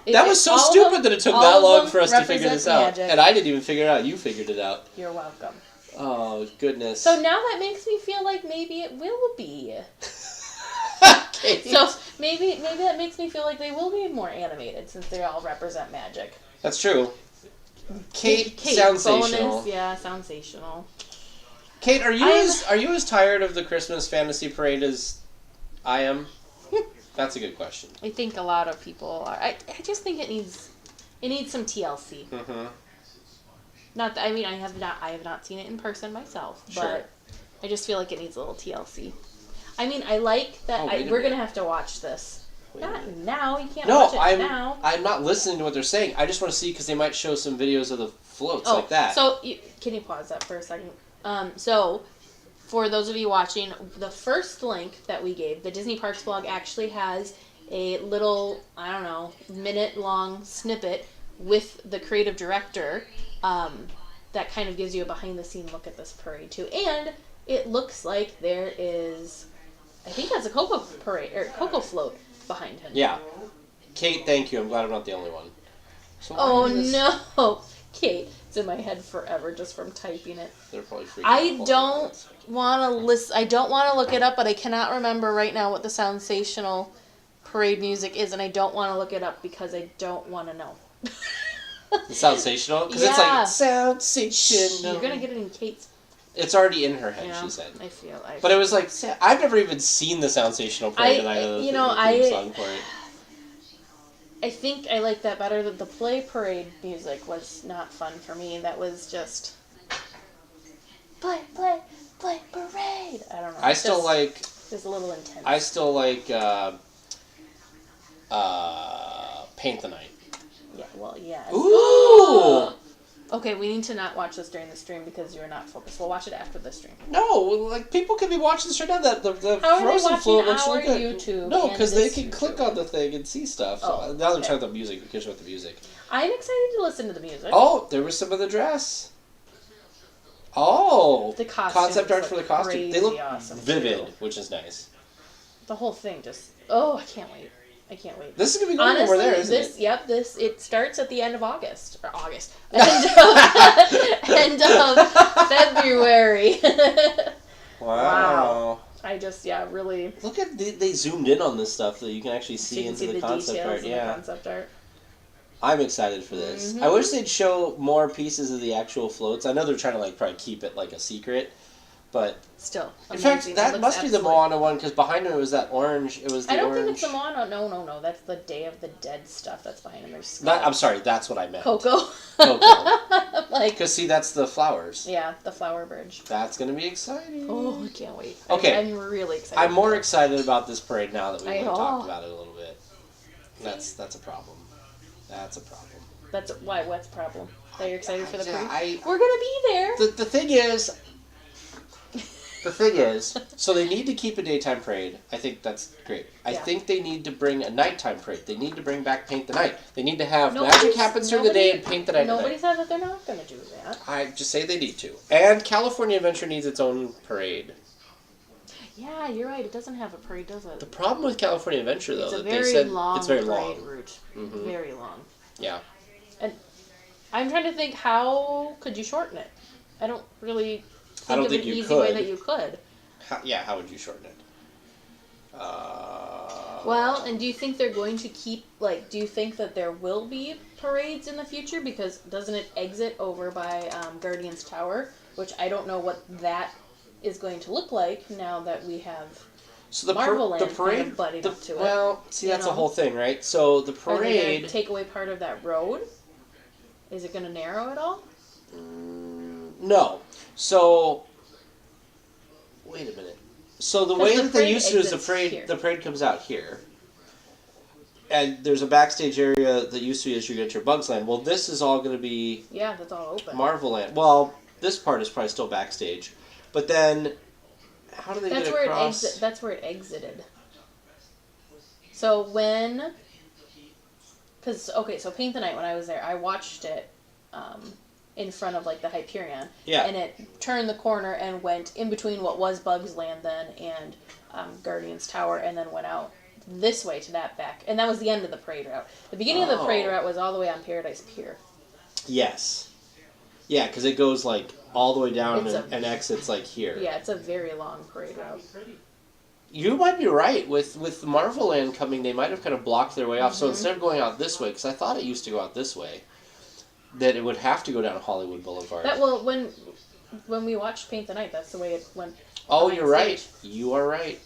That was so stupid that it took that long for us to figure this out. And I didn't even figure it out. You figured it out. You're welcome. Oh, goodness. So now that makes me feel like maybe it will be. So maybe that makes me feel like they will be more animated since they all represent magic. That's true. Kate Soundsational. Bonus, Soundsational. Kate, are you as tired of the Christmas fantasy parade as I am? That's a good question. I think a lot of people are. I just think it needs some TLC. Mm-hmm. Not that, I have not seen it in person myself, but I just feel like it needs a little TLC. I mean, I like that. We're gonna have to watch this. Not now. You can't watch it now. I'm not listening to what they're saying. I just want to see because they might show some videos of the floats like that. So can you pause that for a second? So for those of you watching, the first link that we gave, the Disney Parks blog actually has a little, minute-long snippet with the creative director that kind of gives you a behind-the-scene look at this parade too. And it looks like there is, I think that's a Cocoa parade or Cocoa float behind him. Yeah. Kate, thank you. I'm glad I'm not the only one. So no, Kate. It's in my head forever just from typing it. They're probably freaking I don't want to look it up, but I cannot remember right now what the Soundsational parade music is, and I don't want to look it up because I don't want to know. The Soundsational? Because it's like, Soundsational. You're going to get it in Kate's. It's already in her head, she said. I feel. But it was like, I've never even seen the Soundsational parade, and I know the song for it. I think I like that better. That the play parade music was not fun for me. That was just play parade. I don't know. I still like. It was a little intense. I still like Paint the Night. Yeah. Well, yes. Ooh. Okay, we need to not watch this during the stream because you're not focused. We'll watch it after the stream. No, like people can be watching this right now. The How Frozen float looks really good. YouTube no, because they can click on the thing and see stuff. So now they're talking about music. Who cares about the music? I'm excited to listen to the music. Oh, there was some of the dress. Oh! The concept art for the costume. They look awesome vivid, too. Which is nice. The whole thing just... Oh, I can't wait. This is going to be going when we're there, isn't it? Yep, it starts at the end of August. End of February. Wow. I just, really... Look at, they zoomed in on this stuff that you can actually see into the concept art. The concept art. I'm excited for this. Mm-hmm. I wish they'd show more pieces of the actual floats. I know they're trying to probably keep it a secret, but still. In fact, that must be the Moana one because behind it was that orange. It was the orange. I don't think it's the Moana. No. That's the Day of the Dead stuff that's behind him. I'm sorry. That's what I meant. Coco. Because see, that's the flowers. Yeah, the flower bridge. That's gonna be exciting. Oh, I can't wait. Okay. I'm really excited. I'm more excited about this parade now that we've talked about it a little bit. That's a problem. That's a problem. That's why. What's the problem? That you're excited for the parade? We're gonna be there. The thing is, so they need to keep a daytime parade. I think that's great. I think they need to bring a nighttime parade. They need to bring back Paint the Night. They need to have magic happens during the day and Paint the Night. Nobody said that they're not going to do that. I just say they need to. And California Adventure needs its own parade. Yeah, you're right. It doesn't have a parade, does it? The problem with California Adventure, though, it's that they said it's very long long. Route. Mm-hmm. Very long. Yeah. And I'm trying to think, how could you shorten it? I don't really think of an easy way that you could. How would you shorten it? Well, and do you think they're going to keep, do you think that there will be parades in the future? Because doesn't it exit over by Guardian's Tower, which I don't know what that is going to look like now that we have Marvel Land kind of butting up to it. Well, see, that's the whole thing, right? So the parade... Are they going to take away part of that road? Is it going to narrow it all? No. So... Wait a minute. So the way that they used to is the parade comes out here. And there's a backstage area that used to be as you get your Bugs Land. Well, this is all going to be... Yeah, that's all open. Marvel Land. Well, this part is probably still backstage. But then, how do they get across? That's where it exited. So when... so Paint the Night, when I was there, I watched it... in front of the Hyperion. Yeah. And it turned the corner and went in between what was Bugs Land then and Guardian's Tower and then went out this way to that back. And that was the end of the parade route. The beginning of the parade route was all the way on Paradise Pier. Yes. Yeah, because it goes all the way down and exits here. Yeah, it's a very long parade route. You might be right. With Marvel Land coming, they might have kind of blocked their way off. So instead of going out this way, because I thought it used to go out this way, that it would have to go down Hollywood Boulevard. When we watched Paint the Night, that's the way it went. Oh, you're right. You are right.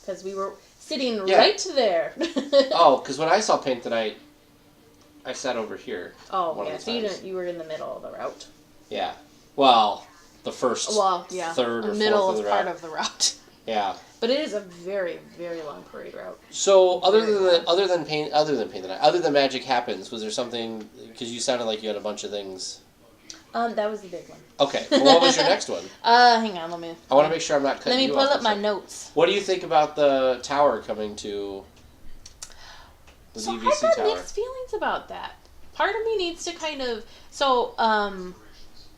Because we were sitting right there. Oh, because when I saw Paint the Night, I sat over here. Oh, yeah. So you were in the middle of the route. Yeah. Well, the first third or middle fourth of the route. Part of the route. Yeah. But it is a very, very long parade route. So other than Paint the Night, other than Magic Happens, was there something? Because you sounded like you had a bunch of things. That was the big one. Okay. Well, what was your next one? Hang on, let me. I want to make sure I'm not cutting you off. Let me pull up my notes. What do you think about the tower coming to the DVC Tower? I tower? got mixed feelings about that. Part of me needs to kind of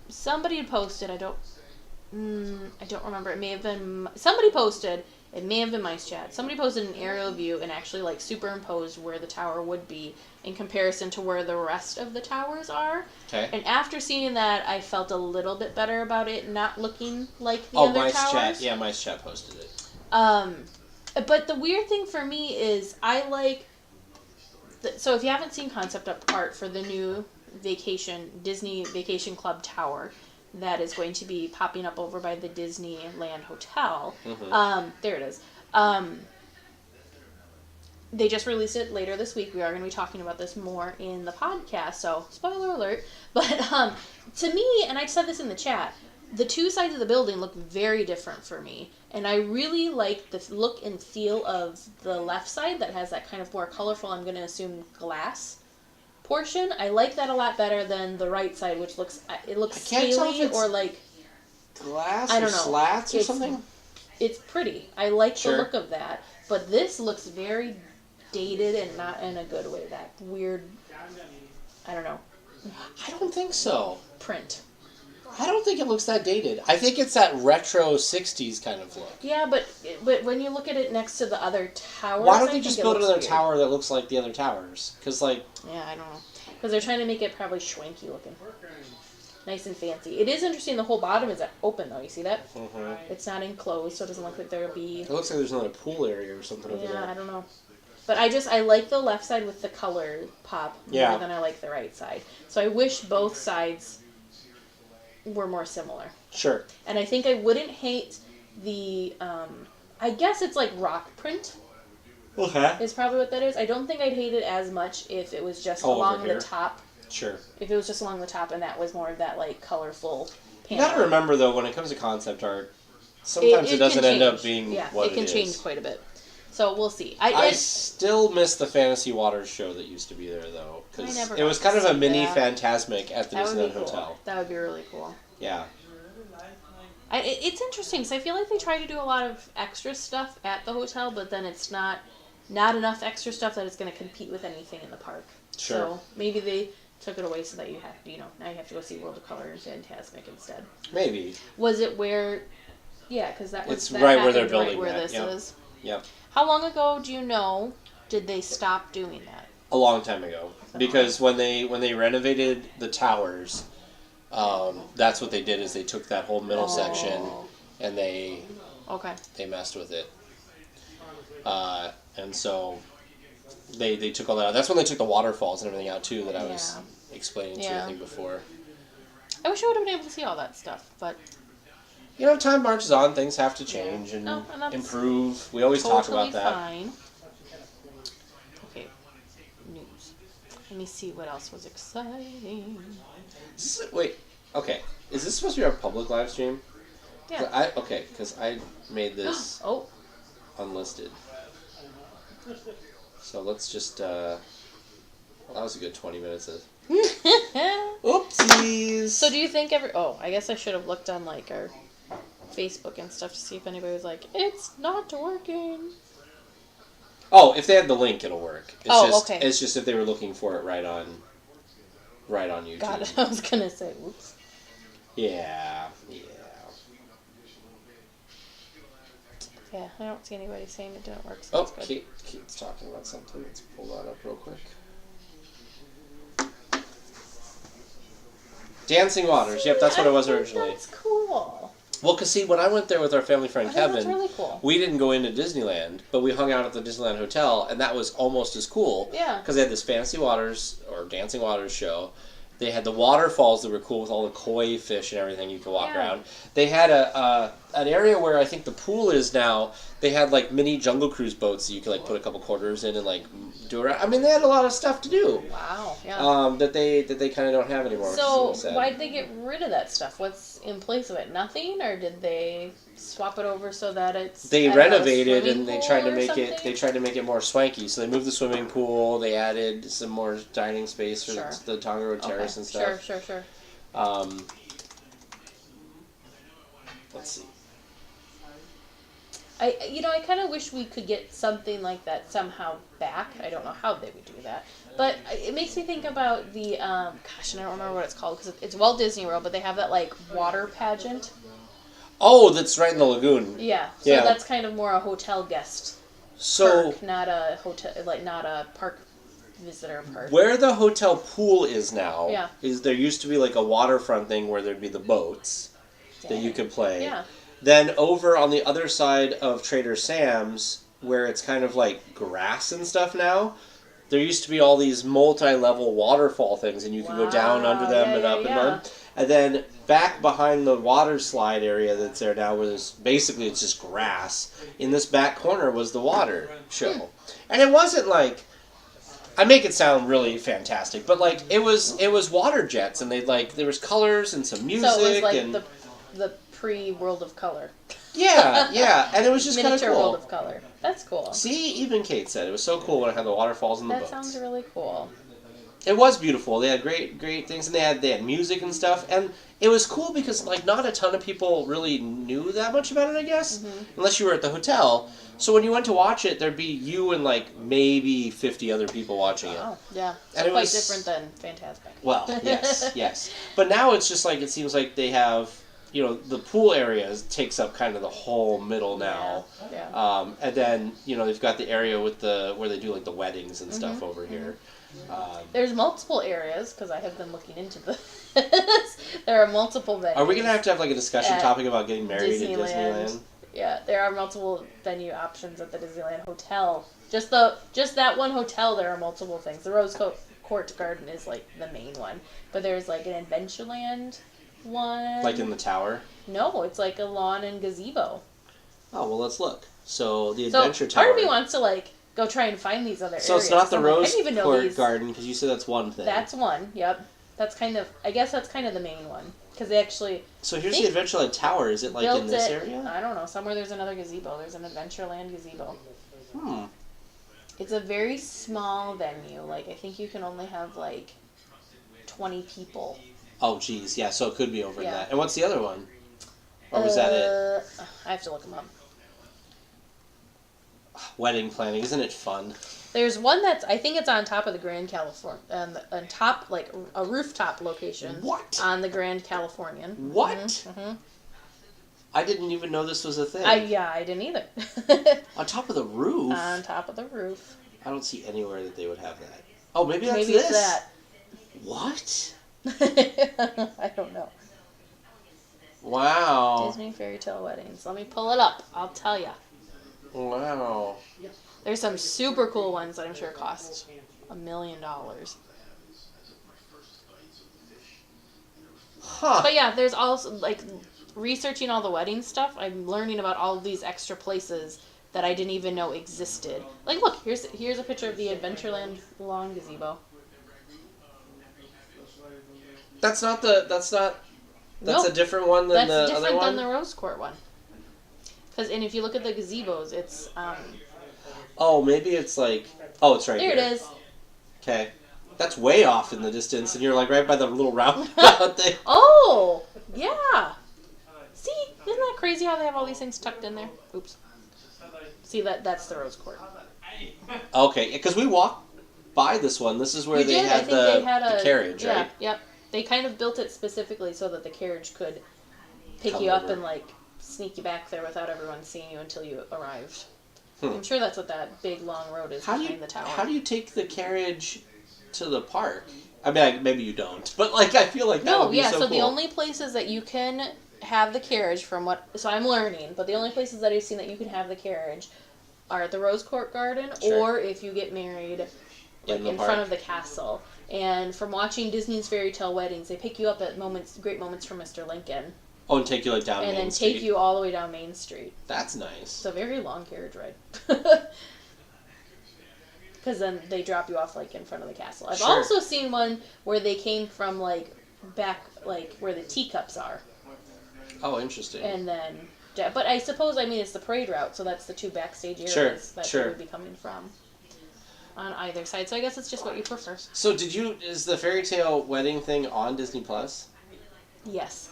somebody had posted. I don't remember. It may have been somebody posted. It may have been Mice Chat. Somebody posted an aerial view and actually superimposed where the tower would be in comparison to where the rest of the towers are. Okay. And after seeing that, I felt a little bit better about it not looking like the other towers. Chat. Yeah, Mice Chat posted it. But the weird thing for me is I like... So if you haven't seen concept art for the new Disney Vacation Club Tower... that is going to be popping up over by the Disneyland Hotel. Mm-hmm. There it is. They just released it later this week. We are going to be talking about this more in the podcast, so spoiler alert. But to me, and I said this in the chat, the two sides of the building look very different for me. And I really like the look and feel of the left side that has that kind of more colorful, I'm going to assume, glass portion. I like that a lot better than the right side, which looks scaly or glass I don't know, slats or something. It's pretty. I like the look of that, but this looks very dated and not in a good way. That weird, I don't know. I don't think so. Print. I don't think it looks that dated. I think it's that retro 60s kind of look. Yeah, but when you look at it next to the other towers... Why don't they just build another tower that looks like the other towers? Because, like... Yeah, I don't know. Because they're trying to make it probably schwanky looking. Nice and fancy. It is interesting the whole bottom is open, though. You see that? Mm-hmm. It's not enclosed, so it doesn't look like there'll be... It looks like there's another pool area or something over there. Yeah, I don't know. But I like the left side with the color pop more than I like the right side. So I wish both sides were more similar. Sure. And I think I wouldn't hate the, I guess it's like rock print. Okay. Is probably what that is. I don't think I'd hate it as much if it was just along the top. Sure. If it was just along the top and that was more of that, like, colorful panel. You gotta remember, though, when it comes to concept art, sometimes it doesn't end up being what it is. Yeah, it can change quite a bit. So we'll see. I still miss the Fantasy Waters show that used to be there, though. Because it was kind of a mini Phantasmic at the Disneyland Hotel. That would be really cool. Yeah. It's interesting, because I feel like they try to do a lot of extra stuff at the hotel, but then it's not enough extra stuff that it's going to compete with anything in the park. Sure. So maybe they took it away so that you have, now you have to go see World of Color and Phantasmic instead. Maybe. Was it where... Yeah, because that was... It's right where they're building right where this is. Yep. How long ago, do you know, did they stop doing that? A long time ago. Because when they renovated the towers, that's what they did, is they took that whole middle section and they messed with it. And so they took all that out. That's when they took the waterfalls and everything out, too, that I was explaining to you, I think, before. I wish I would have been able to see all that stuff, but... Time marches on. Things have to change and improve. We always talk about that. Fine. Okay, news. Let me see what else was exciting. Wait, okay. Is this supposed to be our public live stream? Yeah. Because I made this unlisted. So let's just, that was a good 20 minutes of... Oopsies! So do you think I guess I should have looked on, like, our Facebook and stuff to see if anybody was like, it's not working. Oh, if they had the link, it'll work. Okay. It's just if they were looking for it right on YouTube. Got it. I was gonna say, whoops. Yeah. Yeah, I don't see anybody saying it didn't work. So Kate's talking about something. Let's pull that up real quick. Dancing Waters. Yep, that's what it was originally. That's cool. Well, because see, when I went there with our family friend Kevin, that's really cool. We didn't go into Disneyland, but we hung out at the Disneyland Hotel, and that was almost as cool. Yeah. Because they had this Fantasy Waters, or Dancing Waters show. They had the waterfalls that were cool with all the koi fish and everything you could walk around. They had an area where I think the pool is now. They had like mini Jungle Cruise boats that you could like put a couple quarters in and like do around. I mean, they had a lot of stuff to do. Wow. Yeah. That they kind of don't have anymore. So why did they get rid of that stuff? What's in place of it? Nothing, or did they swap it over so that it's? They renovated and they tried to make it. They tried to make it more swanky. So they moved the swimming pool. They added some more dining space for the Tonga Road Terrace and stuff. Sure. Let's see. I kind of wish we could get something like that somehow back. I don't know how they would do that. But it makes me think about the, and I don't remember what it's called, because it's Walt Disney World, but they have that, like, water pageant. Oh, that's right in the lagoon. Yeah. So that's kind of more a hotel guest park, not a hotel, not a park visitor park. Where the hotel pool is now, is there used to be, like, a waterfront thing where there'd be the boats that you could play. Yeah. Then over on the other side of Trader Sam's, where it's kind of like grass and stuff now, there used to be all these multi-level waterfall things, and you could go down under them and up and down. And then back behind the water slide area that's there now, where it's just grass, in this back corner was the water show. And it wasn't like, I make it sound really fantastic, but like it was water jets, and there was colors and some music. So it was like the pre-World of Color. Yeah, and it was just kind of cool. Miniature World of Color. That's cool. See, even Kate said it was so cool when I had the waterfalls and the boats. That sounds really cool. It was beautiful. They had great things, and they had music and stuff, and it was cool because like not a ton of people really knew that much about it, I guess, unless you were at the hotel. So when you went to watch it, there'd be you and like maybe 50 other people watching it. Oh, yeah. And quite different than Fantastic. Well, yes. But now it's just like, it seems like they have, the pool area takes up kind of the whole middle now. Yeah. And then, they've got the area with where they do like the weddings and stuff over here. There's multiple areas, because I have been looking into this. There are multiple venues. Are we going to have like a discussion topic about getting married at Disneyland? Yeah, there are multiple venue options at the Disneyland Hotel. Just that one hotel, there are multiple things. The Rose Court Garden is like the main one, but there's like an Adventureland one. Like in the tower? No, it's like a lawn and gazebo. Oh, well, let's look. So the Adventure Tower. Part of me wants to like go try and find these other areas. So it's not the Rose Court Garden, because you said that's one thing. That's one. Yep. I guess that's kind of the main one. Because they actually... So here's the Adventureland Tower. Is it like in this area? I don't know. Somewhere there's another gazebo. There's an Adventureland gazebo. Hmm. It's a very small venue. Like, I think you can only have, like, 20 people. Oh, geez. Yeah, so it could be over in that. And what's the other one? Or was that it? I have to look them up. Wedding planning. Isn't it fun? There's one that's, I think it's on top of the Grand Californian, on top, like a rooftop location. What? On the Grand Californian. What? Mm-hmm. I didn't even know this was a thing. I didn't either. On top of the roof? On top of the roof. I don't see anywhere that they would have that. Oh, maybe that's maybe this. It's that. What? I don't know. Wow. Disney Fairy Tale Weddings. Let me pull it up. I'll tell ya. Wow. There's some super cool ones that I'm sure cost $1 million. Huh. But yeah, there's also, like, researching all the wedding stuff, I'm learning about all of these extra places that I didn't even know existed. Like, look, here's a picture of the Adventureland lawn gazebo. That's a different one than the other one? That's different than the Rose Court one. And if you look at the gazebos, it's, Oh, maybe it's like... Oh, it's right there here. There it is. Okay. That's way off in the distance, and you're like right by the little roundabout thing. Oh! Yeah! See? Isn't that crazy how they have all these things tucked in there? Oops. See, that's the Rose Court. Okay, because we walked by this one. This is where they had the carriage, right? Yep. They kind of built it specifically so that the carriage could pick you up and, like, sneak you back there without everyone seeing you until you arrived. I'm sure that's what that big, long road is behind the tower. How do you take the carriage to the park? I mean, maybe you don't, but, like, I feel like that would be so cool. The only places that you can have the carriage so I'm learning, but the only places that I've seen that you can have the carriage are at the Rose Court Garden, or if you get married in front of the castle. And from watching Disney's Fairy Tale Weddings, they pick you up at great moments from Mr. Lincoln. Oh, and take you like down Main Street. And then take you all the way down Main Street. That's nice. It's a very long carriage ride. Because then they drop you off like in front of the castle. I've also seen one where they came from like back like where the teacups are. Oh, interesting. And then, but I suppose it's the parade route, so that's the two backstage areas that they would be coming from on either side. So I guess it's just what you prefer. So is the Fairy Tale Wedding thing on Disney Plus? Yes.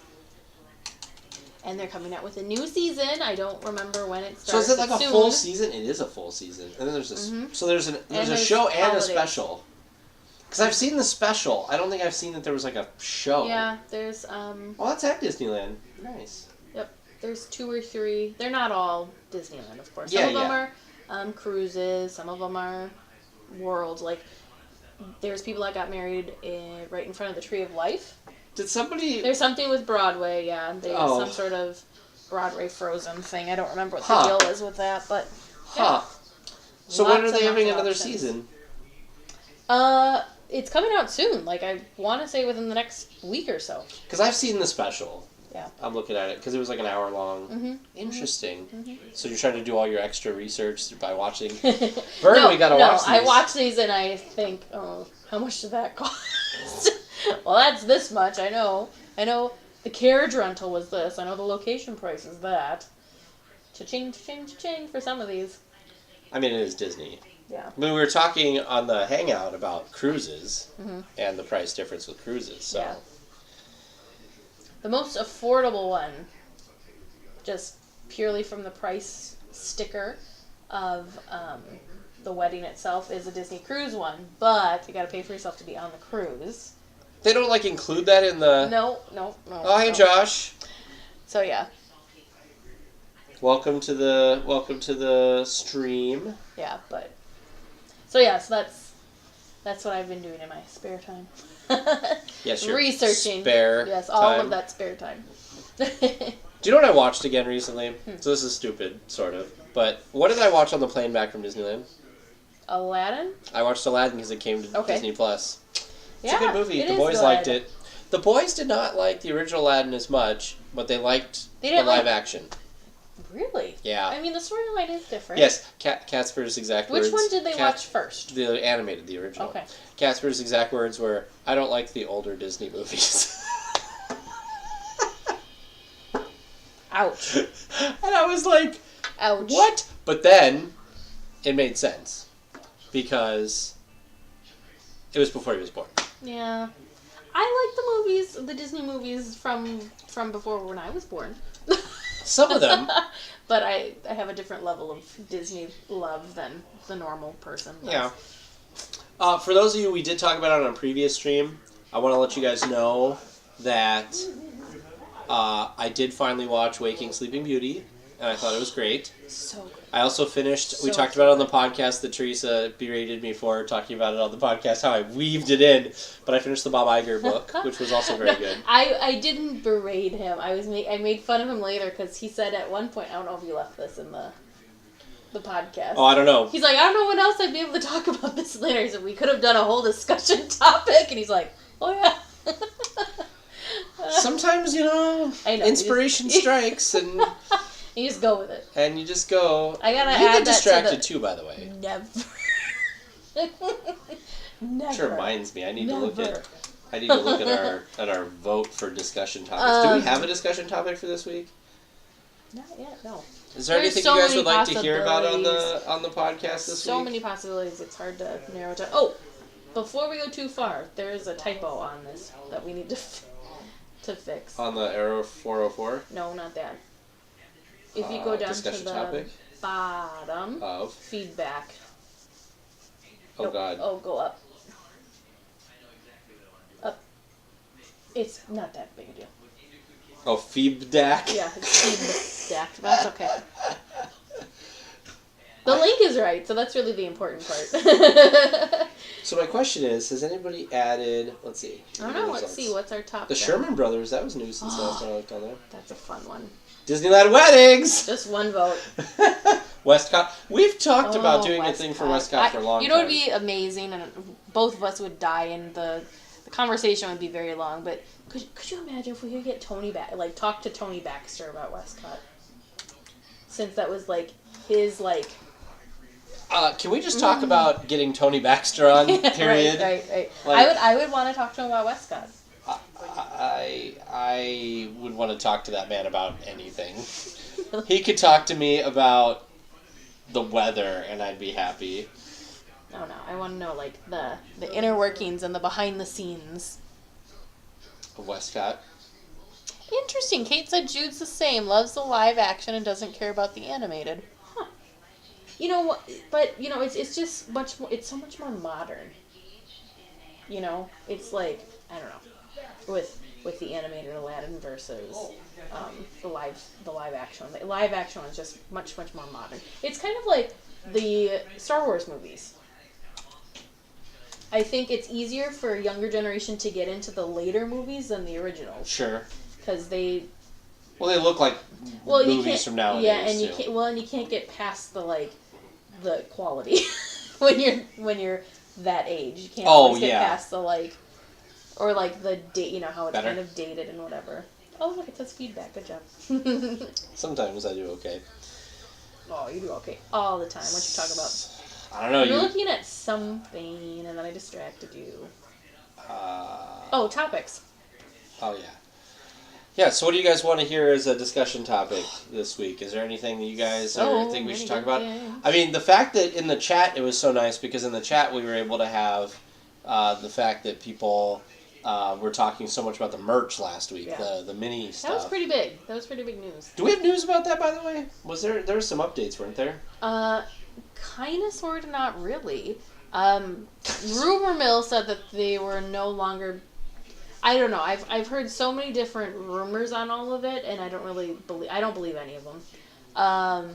And they're coming out with a new season. I don't remember when it starts. So is it like a full season? It is a full season. And then there's so there's a show and a special. Because I've seen the special. I don't think I've seen that there was like a show. Yeah, there's Well, that's at Disneyland. Nice. Yep. There's 2 or 3. They're not all Disneyland, of course. Some of them are cruises. Some of them are world. Like there's people that got married right in front of the Tree of Life. Did somebody... There's something with Broadway, yeah. There's some sort of Broadway Frozen thing. I don't remember what the deal is with that, but... Yeah. So when are they having another season? It's coming out soon. Like, I want to say within the next week or so. Because I've seen the special. Yeah. I'm looking at it, because it was like an hour long. Mm-hmm. Interesting. Mm-hmm. So you're trying to do all your extra research by watching... Vern, we gotta watch these. I watch these and I think, oh, how much did that cost? Well, that's this much. I know the carriage rental was this. I know the location price is that. Cha-ching, cha-ching, cha-ching for some of these. I mean, it is Disney. Yeah. I mean, we were talking on the Hangout about cruises and the price difference with cruises. So. Yeah. The most affordable one, just purely from the price sticker of the wedding itself, is a Disney cruise one, but you got to pay for yourself to be on the cruise. They don't like include that in the. No. Oh, hey, Josh. So yeah. Welcome to the stream. Yeah, but. So that's what I've been doing in my spare time. Yes, your researching. Spare. Yes, all time. of that spare time. Do you know what I watched again recently? So this is stupid, sort of. But what did I watch on the plane back from Disneyland? Aladdin? I watched Aladdin because it came to Disney Plus. It's a good movie. The boys liked it. The boys did not like the original Aladdin as much, but they liked the live action. Really? Yeah. I mean, the storyline is different. Yes, Casper's exact words. Which one did they watch first? The animated, the original. Okay. Casper's exact words were, "I don't like the older Disney movies." Ouch. And I was like, ouch. What? But then, it made sense. Because it was before he was born. Yeah. I like the Disney movies from before when I was born. Some of them. But I have a different level of Disney love than the normal person does. Yeah. For those of you we did talk about it on a previous stream, I want to let you guys know that I did finally watch Waking Sleeping Beauty, and I thought it was great. So good. I also finished, we talked about it on the podcast that Teresa berated me for, talking about it on the podcast, how I weaved it in, but I finished the Bob Iger book, which was also very good. I didn't berate him. I made fun of him later because he said at one point, I don't know if you left this in the podcast. Oh, I don't know. He's like, I don't know when else I'd be able to talk about this later. He said, we could have done a whole discussion topic, and he's like, oh yeah. Sometimes, inspiration strikes, and... You just go with it. And you just go... I gotta you add get that distracted too, by the way. Never. Never. Which reminds me, I need to look at our vote for discussion topics. Do we have a discussion topic for this week? Not yet, no. Is there anything you guys would like to hear about on the podcast this week? So many possibilities, it's hard to narrow it down. Oh, before we go too far, there is a typo on this that we need to fix. On the Arrow 404? No, not that. If you go down to the topic? bottom of feedback. Oh, nope. God. Oh, go up. Up. It's not that big a deal. Oh, feedback? Yeah, it's feedback, but that's okay. The link is right, so that's really the important part. So my question is, has anybody added, let's see. I don't know, let's see, what's our top The 10? Sherman Brothers, that was new since last time I looked on there. That's a fun one. Disneyland weddings! Just one vote. Westcott. We've talked about doing a thing for Westcott for a long time. You know what would be amazing, and both of us would die, and the conversation would be very long, but could you imagine if we could get Tony back, like talk to Tony Baxter about Westcott? Since that was like his like... can we just talk about getting Tony Baxter on, period? Right. Like, I would want to talk to him about Westcott. I would want to talk to that man about anything. He could talk to me about the weather, and I'd be happy. No, I want to know, like, the inner workings and the behind-the-scenes. Of Westcott? Interesting. Kate said Jude's the same, loves the live action and doesn't care about the animated. Huh. You know what? But, it's just much more, it's so much more modern. It's like, I don't know, with the animated Aladdin versus the live action. The live action is just much, much more modern. It's kind of like the Star Wars movies. I think it's easier for a younger generation to get into the later movies than the originals. Sure. Because they... Well, they look like movies from nowadays. Yeah, and you can't get past the quality when you're that age. You can't always get past the or the date. How it's kind of dated and whatever. Oh, look, it says feedback. Good job. Sometimes I do okay. Oh, you do okay all the time. What you talk about? I don't know. You're looking at something, and then I distracted you. Topics. Oh, yeah. Yeah, so what do you guys want to hear as a discussion topic this week? Is there anything that you guys think we should talk about? I mean, the fact that in the chat it was so nice, because in the chat we were able to have the fact that people were talking so much about the merch last week, the mini stuff. That was pretty big. That was pretty big news. Do we have news about that, by the way? There were some updates, weren't there? Kind of, sort of, not really. Rumor mill said that they were no longer... I don't know. I've heard so many different rumors on all of it, and I don't believe any of them.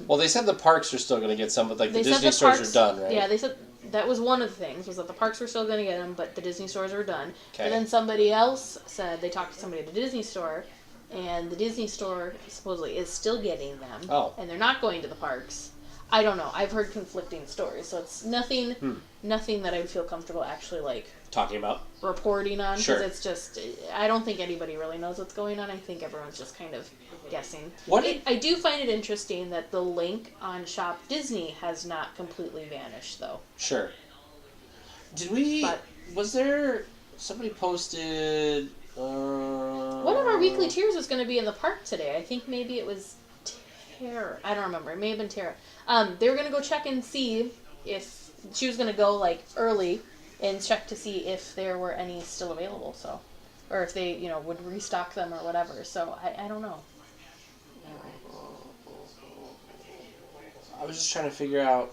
Well, they said the parks are still going to get some, but the Disney stores are done, right? Yeah, they said that was one of the things, was that the parks were still going to get them, but the Disney stores were done. Okay. And then somebody else said they talked to somebody at the Disney store, and the Disney store supposedly is still getting them. Oh. And they're not going to the parks. I don't know. I've heard conflicting stories, so it's nothing that I would feel comfortable actually talking about, reporting on. Sure. Because it's just, I don't think anybody really knows what's going on. I think everyone's just kind of guessing. I do find it interesting that the link on Shop Disney has not completely vanished, though. Sure. Was there somebody posted? One of our weekly tiers was going to be in the park today. I think maybe it was Tara. I don't remember. It may have been Tara. They were going to go check and see if she was going to go early and check to see if there were any still available. So, or if they would restock them or whatever. So I don't know. I was just trying to figure out,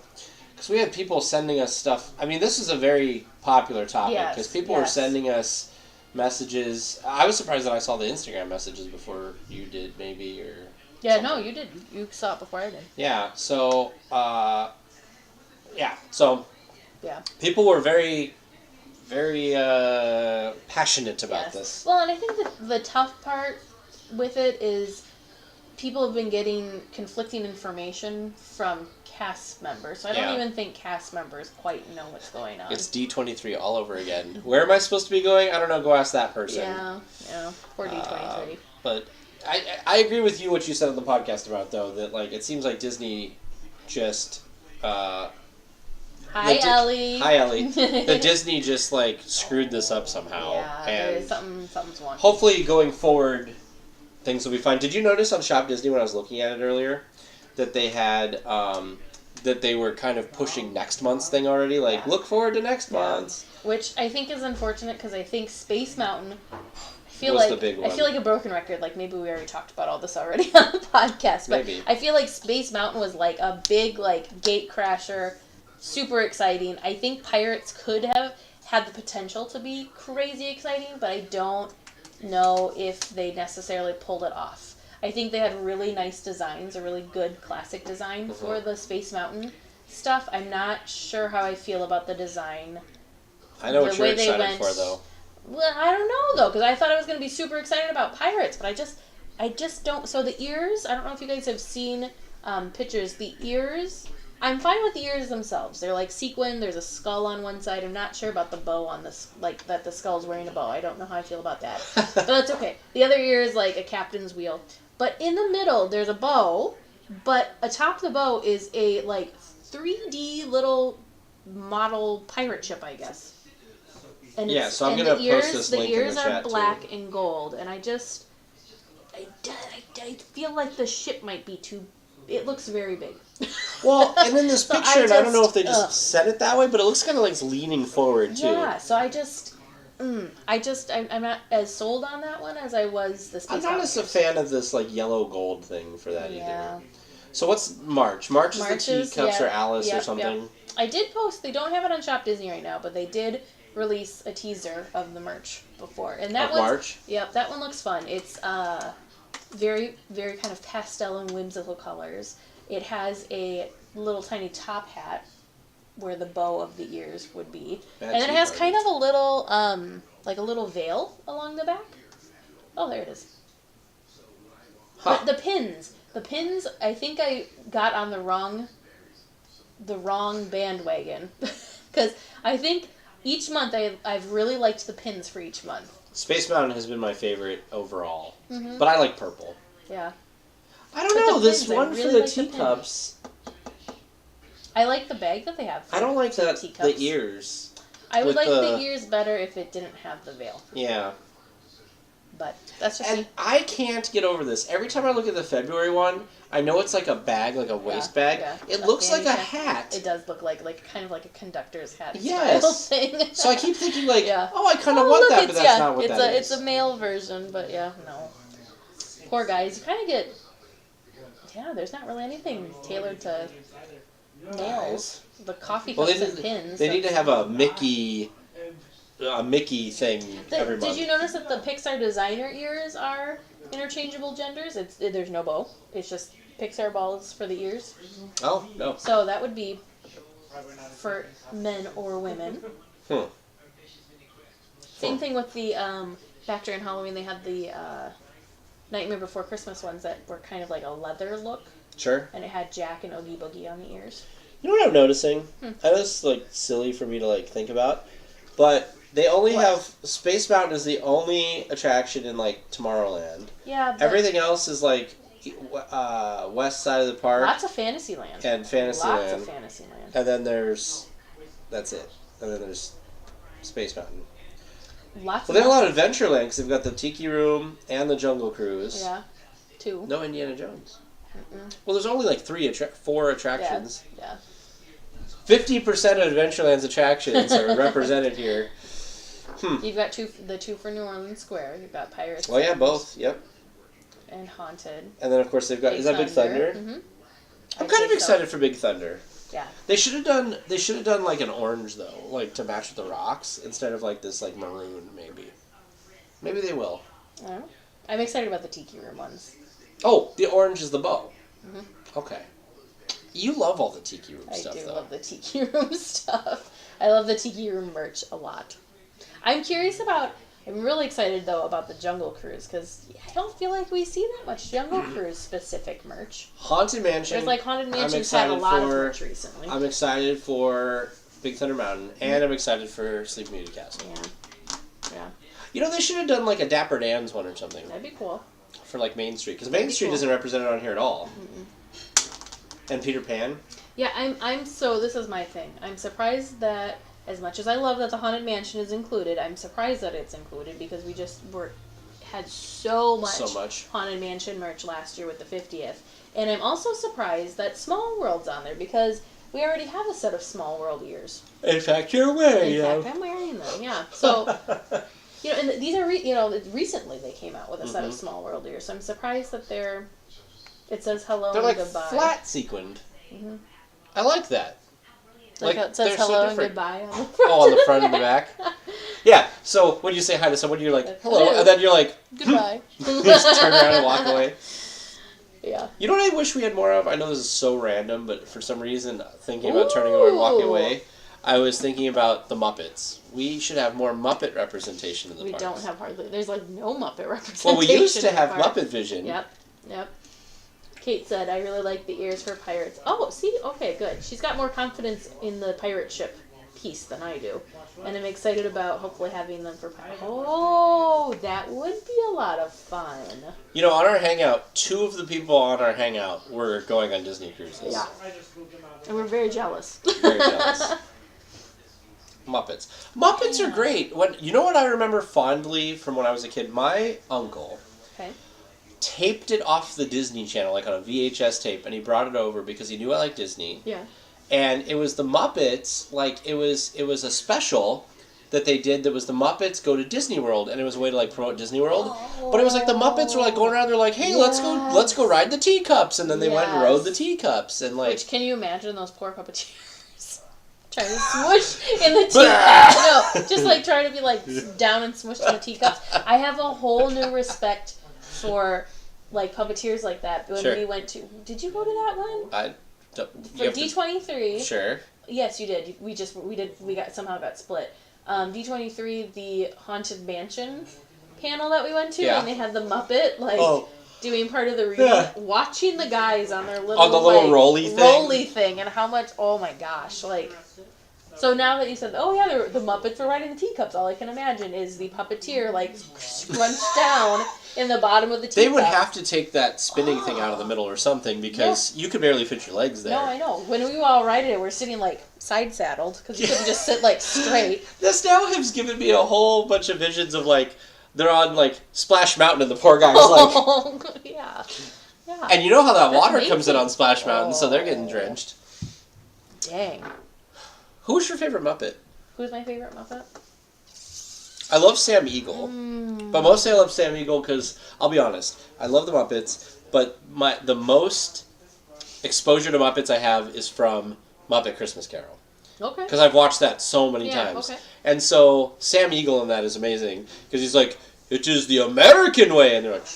because we had people sending us stuff. I mean, this is a very popular topic because people were sending us messages. I was surprised that I saw the Instagram messages before you did, maybe, or. Yeah, no, you did. You saw it before I did. Yeah, so, people were very, very passionate about this. Well, and I think that the tough part with it is people have been getting conflicting information from cast members, so I don't even think cast members quite know what's going on. It's D23 all over again. Where am I supposed to be going? I don't know, go ask that person. Yeah, poor D23. But I agree with you what you said on the podcast about, though, that it seems like Disney just Hi Ellie. The Disney just screwed this up somehow. Yeah, and something's wrong. Hopefully going forward things will be fine. Did you notice on Shop Disney when I was looking at it earlier that they had that they were kind of pushing next month's thing already? Look forward to next month. Which I think is unfortunate, because I think Space Mountain I feel like a broken record. Maybe we already talked about all this already on the podcast, but maybe. I feel like Space Mountain was a big gate crasher, super exciting. I think Pirates could have had the potential to be crazy exciting, but I don't know if they necessarily pulled it off. I think they had really nice designs, a really good classic design for the Space Mountain stuff. I'm not sure how I feel about the design. I know what you're excited for, though. Well, I don't know, though, because I thought I was going to be super excited about Pirates, but I just don't. So the ears, I don't know if you guys have seen pictures. The ears, I'm fine with the ears themselves. They're sequin. There's a skull on one side. I'm not sure about the bow on this, that the skull's wearing a bow. I don't know how I feel about that. But that's okay. The other ear is a captain's wheel. But in the middle, there's a bow, but atop the bow is a 3D little model pirate ship, I guess. And so I'm going to post this link in the chat. The ears are black and gold, and I feel like the ship might be too. It looks very big. Well, and in this picture, I don't know if they just set it that way, but it looks kind of leaning forward too. Yeah, so I'm not as sold on that one as I was the Space Mountain. I'm not as a fan of this yellow gold thing for that either. So what's March? March is the teacups or Alice or something. Yep. I did post. They don't have it on Shop Disney right now, but they did release a teaser of the merch before, and that one. March. Yep, that one looks fun. It's very, very kind of pastel and whimsical colors. It has a little tiny top hat where the bow of the ears would be, and then it has kind of a little a little veil along the back. Oh, there it is. Huh. The pins. I think I got on the wrong bandwagon, because I think. Each month, I've really liked the pins for each month. Space Mountain has been my favorite overall, but I like purple. Yeah. I don't know, this one for the teacups. I like the bag that they have for I don't like the ears. I would like the ears better if it didn't have the veil. Yeah. But that's just me. I can't get over this. Every time I look at the February one, I know it's like a bag, like a waist bag. Yeah. It looks like a hat. It does look like kind of like a conductor's hat yes. style thing. So I keep thinking like, oh, I kind of want that, but that's not what that is. It's a male version, but yeah, no. Poor guys. You kind of get... Yeah, there's not really anything tailored to males. The coffee cups and pins. They need to have a Mickey thing every month. Did you notice that the Pixar designer ears are interchangeable genders? There's no bow. It's just Pixar balls for the ears. Oh, no. So that would be for men or women. Same thing with the back during Halloween, they had the Nightmare Before Christmas ones that were kind of like a leather look. Sure. And it had Jack and Oogie Boogie on the ears. You know what I'm noticing? I know it's like silly for me to like think about, but they only have Space Mountain is the only attraction in like Tomorrowland. Yeah. Everything else is like west side of the park. Lots of Fantasyland. And Fantasyland. Lots of Fantasyland. And then that's it. And then there's Space Mountain. They have a lot of Adventureland because they've got the Tiki Room and the Jungle Cruise. Yeah, 2. No Indiana Jones. Well, there's only like 4 attractions. Yeah. 50% of Adventureland's attractions are represented here. You've got the 2 for New Orleans Square. You've got Pirates. Well, yeah, both. Yep. And Haunted. And then of course they've got Big Thunder. Big Thunder? Mm-hmm. I'm kind of excited for Big Thunder. Yeah. They should have done like an orange though, like to match with the rocks instead of like this like maroon maybe. Maybe they will. I don't know. I'm excited about the Tiki Room ones. Oh, the orange is the bow. Mm-hmm. Okay. You love all the Tiki Room stuff, though. I do love the Tiki Room stuff. I love the Tiki Room merch a lot. I'm really excited, though, about the Jungle Cruise, because I don't feel like we see that much Jungle Cruise-specific merch. Haunted Mansion. There's, like, Haunted Mansion's had a lot of merch recently. I'm excited for Big Thunder Mountain, and I'm excited for Sleeping Beauty Castle. Yeah. You know, they should have done, like, a Dapper Dan's one or something. That'd be cool. For, like, Main Street, because Main Street isn't represented on here at all. And Peter Pan. Yeah, so this is my thing. I'm surprised that, as much as I love that the Haunted Mansion is included, I'm surprised that it's included because we just had so much Haunted Mansion merch last year with the 50th. And I'm also surprised that Small World's on there because we already have a set of Small World ears. In fact, you're wearing them. In fact, I'm wearing them, yeah. So, and these are, recently they came out with a set of Small World ears. So I'm surprised that it says hello and goodbye. They're like flat sequined. Mm-hmm. I like that. Like it says hello and goodbye on the front. Oh, on the front and the back? Yeah, so when you say hi to someone, you're like, hello, and then you're like, goodbye. Just turn around and walk away. Yeah. You know what I wish we had more of? I know this is so random, but for some reason, thinking about turning away and walking away, I was thinking about the Muppets. We should have more Muppet representation in the parks. We don't have hardly. There's like no Muppet representation. Well, we used to have Muppet Vision. Yep. Kate said, I really like the ears for pirates. Oh, see? Okay, good. She's got more confidence in the pirate ship piece than I do. And I'm excited about hopefully having them for pirates. Oh, that would be a lot of fun. You know, on our hangout, 2 of the people on our hangout were going on Disney cruises. Yeah. And we're very jealous. Very jealous. Muppets are great. You know what I remember fondly from when I was a kid? My uncle taped it off the Disney Channel, like on a VHS tape, and he brought it over because he knew I liked Disney. Yeah. And it was the Muppets, like, it was a special that they did that was the Muppets go to Disney World, and it was a way to, like, promote Disney World. Oh. But it was like the Muppets were, like, going around, they're like, hey, let's go ride the teacups, and then they went and rode the teacups, and, like... Which, can you imagine those poor puppeteers trying to smush in the teacups? No, just, like, trying to be, like, down and smushed in the teacups. I have a whole new respect for... like puppeteers like that. When we went to, did you go to that one? For D23. Sure. Yes, you did. We somehow got split. D23, the Haunted Mansion panel that we went to, and they had the Muppet doing part of the reading, watching the guys on their little rolly thing, and how much. Oh my gosh! So now that you said, the Muppets were riding the teacups, all I can imagine is the puppeteer, scrunched down in the bottom of the teacup. They would have to take that spinning thing out of the middle or something, because you could barely fit your legs there. No, I know. When we all ride it, we're sitting, side-saddled, because you couldn't just sit, straight. This now has given me a whole bunch of visions of, they're on like Splash Mountain, and the poor guy is like, yeah. And you know how that water comes in on Splash Mountain, so they're getting drenched. Dang. Who's your favorite Muppet? Who's my favorite Muppet? I love Sam Eagle, but mostly I love Sam Eagle because I'll be honest, I love the Muppets, but the most exposure to Muppets I have is from Muppet Christmas Carol. Okay. Because I've watched that so many times. Okay. And so Sam Eagle in that is amazing because he's like, it is the American way, and they're like,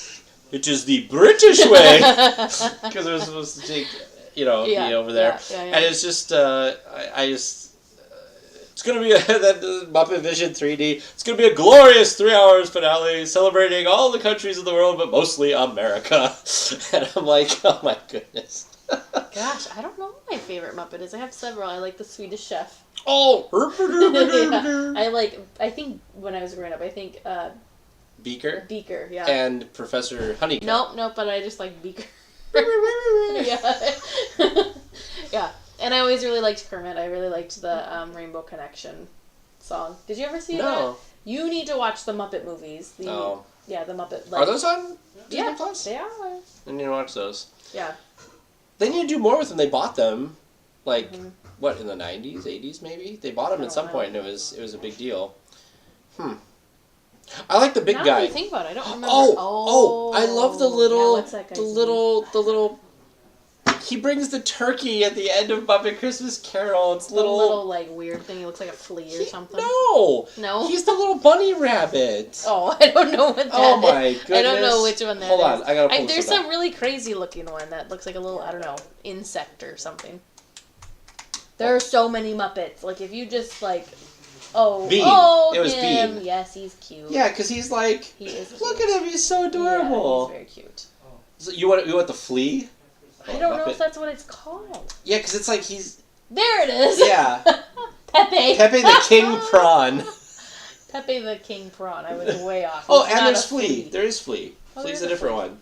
it is the British way, because they're supposed to take, me over there, and it's just, it's gonna be that Muppet Vision 3D. It's gonna be a glorious 3 hours finale celebrating all the countries of the world, but mostly America. And I'm like, oh my goodness. Gosh, I don't know what my favorite Muppet is. I have several. I like the Swedish Chef. Oh, I think when I was growing up, Beaker? Beaker, yeah. And Professor Honeycutt. No, but I just like Beaker. Yeah. Yeah. And I always really liked Kermit. I really liked the Rainbow Connection song. Did you ever see that? You need to watch the Muppet movies. Yeah, the Muppet. Are those on Disney Plus? They are. I need to watch those. Yeah. They need to do more with them. They bought them, in the 90s, 80s maybe? They bought them at some point, and it was a big deal. I like the big guy. Now that I think about it, I don't remember. I love the little, what's that guy's the little. He brings the turkey at the end of Muppet Christmas Carol. It's little like weird thing. He looks like a flea or something. No. He's the little bunny rabbit. Oh, I don't know what that is. Oh my goodness. I don't know which one that is. Hold on, I gotta pull There's some really crazy looking one that looks like a little, I don't know, insect or something. There are so many Muppets. Like if you just like. Bean. It was him. Bean. Yes, he's cute. Yeah, because he's like, he is cute. Look at him, he's so adorable. Yeah, he's very cute. So you want the flea? I don't know if that's what it's called. Yeah, because it's like he's... There it is! Yeah. Pepe. Pepe the King Prawn. Pepe the King Prawn. I was way off. And there's Flea. There is Flea. Flea's a different one.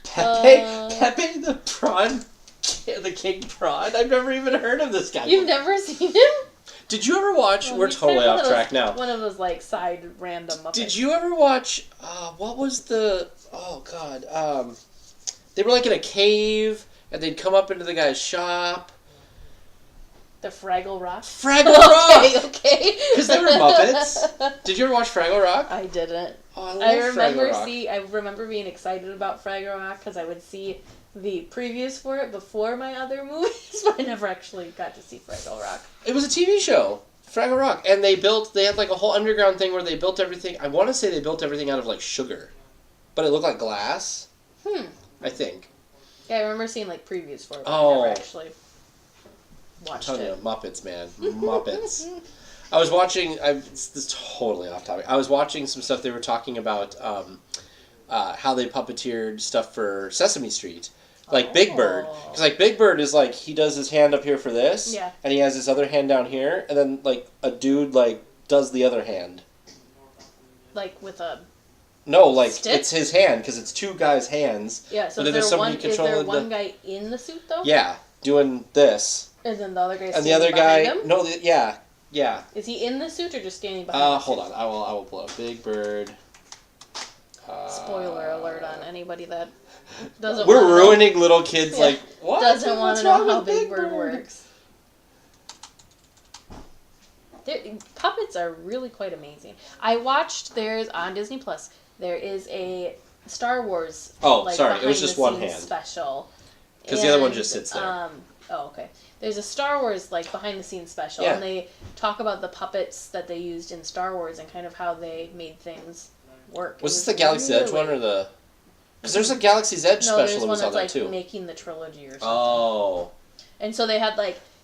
Pepe the Prawn... The King Prawn? I've never even heard of this guy. You've never seen him? Did you ever watch... We're totally off track now. One of those, side random Muppets. Did you ever watch... what was the... Oh, God. They were, in a cave, and they'd come up into the guy's shop. The Fraggle Rock? Fraggle Rock! Okay. Because they were Muppets. Did you ever watch Fraggle Rock? I didn't. Oh, I remember I remember being excited about Fraggle Rock, because I would see... the previews for it before my other movies, but I never actually got to see Fraggle Rock. It was a TV show, Fraggle Rock, and they had a whole underground thing where they built everything. I want to say they built everything out of sugar, but it looked like glass. I think. Yeah, I remember seeing previews for it, but I never actually watched it. You, Muppets, man, Muppets. I was watching. This is totally off topic. I was watching some stuff. They were talking about how they puppeteered stuff for Sesame Street. Big Bird. Because, Big Bird is, he does his hand up here for this. Yeah. And he has his other hand down here. And then, a dude, does the other hand. With a... No, stick? It's his hand, because it's two guys' hands. Yeah, so is there one guy in the suit, though? Yeah, doing this. And then the other guy's standing behind him? No, yeah. Is he in the suit or just standing behind the suit? Hold on, I will pull up Big Bird. Spoiler alert on anybody that doesn't. We're ruining little kids. What? Doesn't want to know how Big Bird works. Puppets are really quite amazing. I watched theirs on Disney Plus. There is a Star Wars. Sorry, it was just one hand special. Because the other one just sits there. Okay. There's a Star Wars behind the scenes special, and they talk about the puppets that they used in Star Wars and kind of how they made things work. Was this the Galaxy's Edge one or the? Because there's a Galaxy's Edge special that was on that too. No, there's one that's making the trilogy or something. Oh. And so they had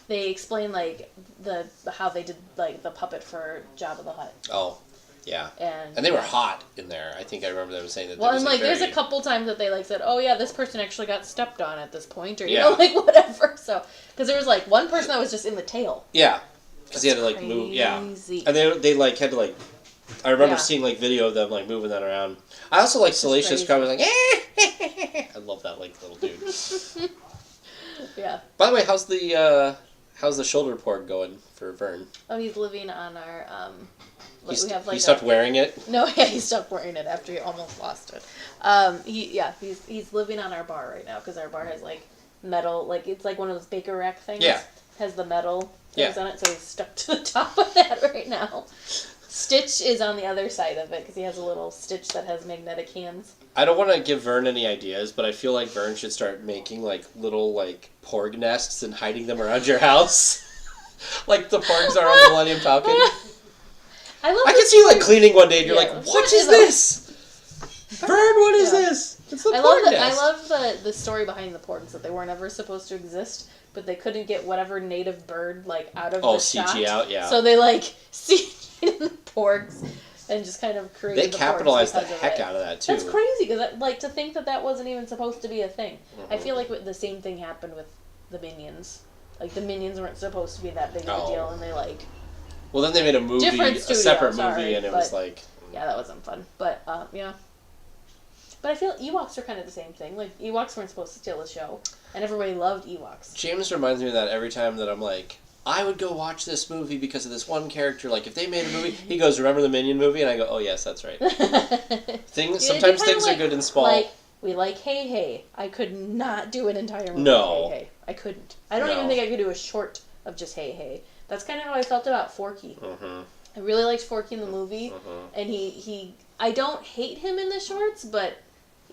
they explained how they did the puppet for Jabba the Hutt. Oh, yeah. And they were hot in there. I think I remember them saying that. Well, and there's a couple times that they said, oh yeah, this person actually got stepped on at this point, or whatever. So because there was one person that was just in the tail. Yeah. Because he had to move. Yeah. And they had to I remember seeing video of them like moving that around. I also like Salacious Crumb was like, I love that like little dude. Yeah. By the way, how's the shoulder port going for Vern? Oh, he's living on our He stopped wearing it? No, yeah, he stopped wearing it after he almost lost it. He's living on our bar right now because our bar has like metal, like it's like one of those baker rack things. Yeah. Has the metal things on it, so he's stuck to the top of that right now. Stitch is on the other side of it because he has a little Stitch that has magnetic hands. I don't want to give Vern any ideas, but I feel like Vern should start making like little like porg nests and hiding them around your house, like the porgs are on the Millennium Falcon. I can see you like cleaning one day and you're like, "What is this, Vern? What is this?" It's the porg nest. I love the story behind the porgs, that they weren't ever supposed to exist, but they couldn't get whatever native bird like out of the shot. CG out, yeah. So they like CG the porgs and just kind of created. They capitalized the heck out of that too. That's crazy because like to think that wasn't even supposed to be a thing. Mm-hmm. I feel like the same thing happened with the Minions. Like the Minions weren't supposed to be that big of a deal, and they like. Well, then they made a movie, a separate movie, and it was like. Yeah, that wasn't fun, but yeah. But I feel Ewoks are kind of the same thing. Like, Ewoks weren't supposed to steal the show, and everybody loved Ewoks. James reminds me of that every time that I'm like, I would go watch this movie because of this one character. Like, if they made a movie, he goes, remember the Minion movie? And I go, oh, yes, that's right. Sometimes things are good and small. Like, we like Hey Hey. I could not do an entire movie of Hey Hey. I couldn't. I don't even think I could do a short of just Hey Hey. That's kind of how I felt about Forky. Mm-hmm. I really liked Forky in the movie, and he I don't hate him in the shorts, but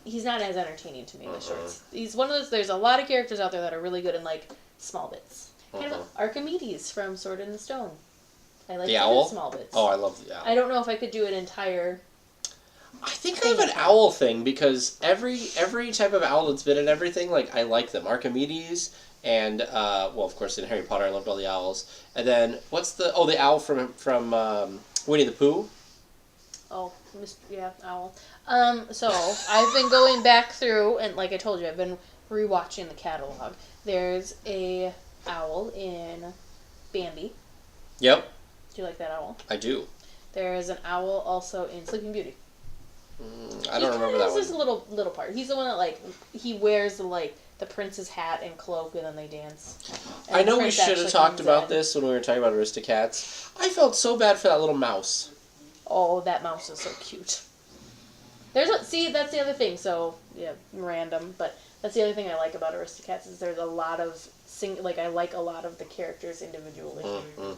he's not as entertaining to me in the shorts. He's one of those. There's a lot of characters out there that are really good in like small bits. Kind of Archimedes from Sword in the Stone. I like the small bits. Oh, I love the owl. I don't know if I could do an entire. I think I have an owl thing because every type of owl that's been in everything, like I like them. Archimedes and well, of course in Harry Potter I loved all the owls. And then what's the owl from Winnie the Pooh? Oh, yeah, owl. So I've been going back through, and like I told you, I've been rewatching the catalog. There's a owl in Bambi. Yep. Do you like that owl? I do. There is an owl also in Sleeping Beauty. I don't remember that one. He's just a little part. He's the one that like he wears the prince's hat and cloak, and then they dance. I know we should have talked about this when we were talking about Aristocats. I felt so bad for that little mouse. Oh, that mouse is so cute. That's the other thing. So yeah, random, but that's the other thing I like about Aristocats is there's a lot of I like a lot of the characters individually. Mm-hmm.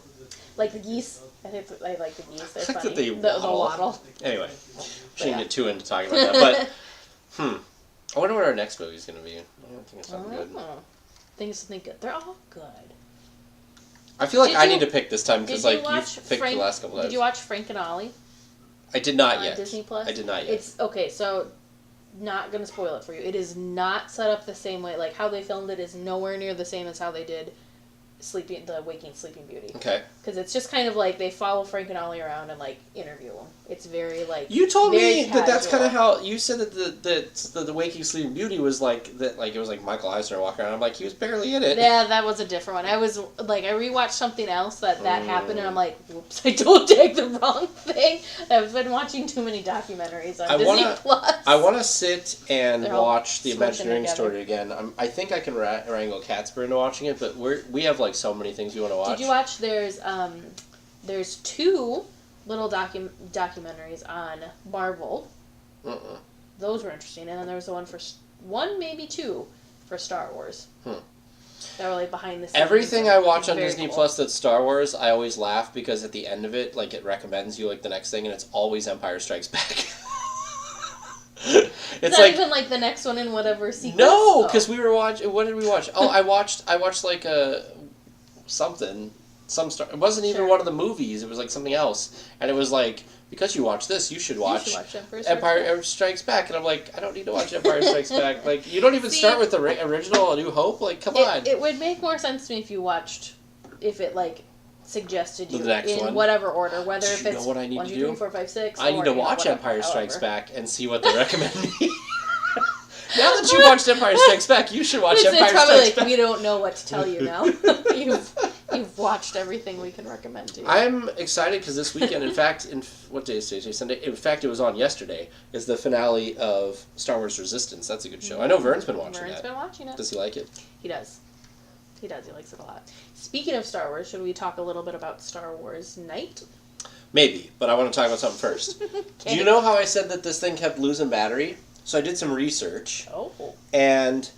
Like the geese. I like the geese. They're funny. The waddle. Anyway, shouldn't get too into talking about that. But I wonder what our next movie is going to be. I don't think it's something good. Things to think good. They're all good. I feel like I need to pick this time because like you've picked the last couple of times. Did you watch Frank and Ollie? I did not yet. Disney Plus. I did not yet. It's okay. So, not gonna spoil it for you. It is not set up the same way. Like how they filmed it is nowhere near the same as how they did the Waking Sleeping Beauty. Okay. Because it's just kind of like they follow Frank and Ollie around and like interview them. It's very like you told me that's kind of how you said that the Waking Sleeping Beauty was like that. Like it was like Michael Eisner walking around. I'm like he was barely in it. Yeah, that was a different one. I was like I rewatched something else that happened and I'm like, whoops, I don't take the wrong thing. I've been watching too many documentaries on Disney Plus. I want to sit and watch the Imagineering story again. I think I can wrangle Catsper into watching it, but we have like so many things we want to watch. Did you watch? There's two little documentaries on Marvel. Those were interesting, and then there was the one maybe two for Star Wars. That were like behind the scenes. Everything I watch on Disney Plus that's Star Wars, I always laugh because at the end of it, like it recommends you like the next thing, and it's always Empire Strikes Back. It's not like, even like the next one in whatever sequence. No, because we were watching. What did we watch? Oh, I watched like some Star. It wasn't even one of the movies. It was like something else, and it was like because you watch this, you should watch Empire Strikes Back. And I'm like, I don't need to watch Empire Strikes Back. Like you don't even start with the original A New Hope. Like come on. It would make more sense to me if it like suggested you in one? Whatever order, whether if it's what I need 1, to 2, 3, 4, 5, 6. I need to watch Empire Strikes Back and see what they recommend me. Now that you watched Empire Strikes Back, you should watch Empire Strikes Back. We don't know what to tell you now. You've watched everything we can recommend to you. I'm excited because this weekend, in fact, what day is today? Sunday. In fact, it was on yesterday. Is the finale of Star Wars Resistance? That's a good show. I know Vern's been watching Vern's been watching it. Does he like it? He does. He likes it a lot. Speaking of Star Wars, should we talk a little bit about Star Wars Night? Maybe, but I want to talk about something first. Okay. Do you know how I said that this thing kept losing battery? So I did some research. Oh. And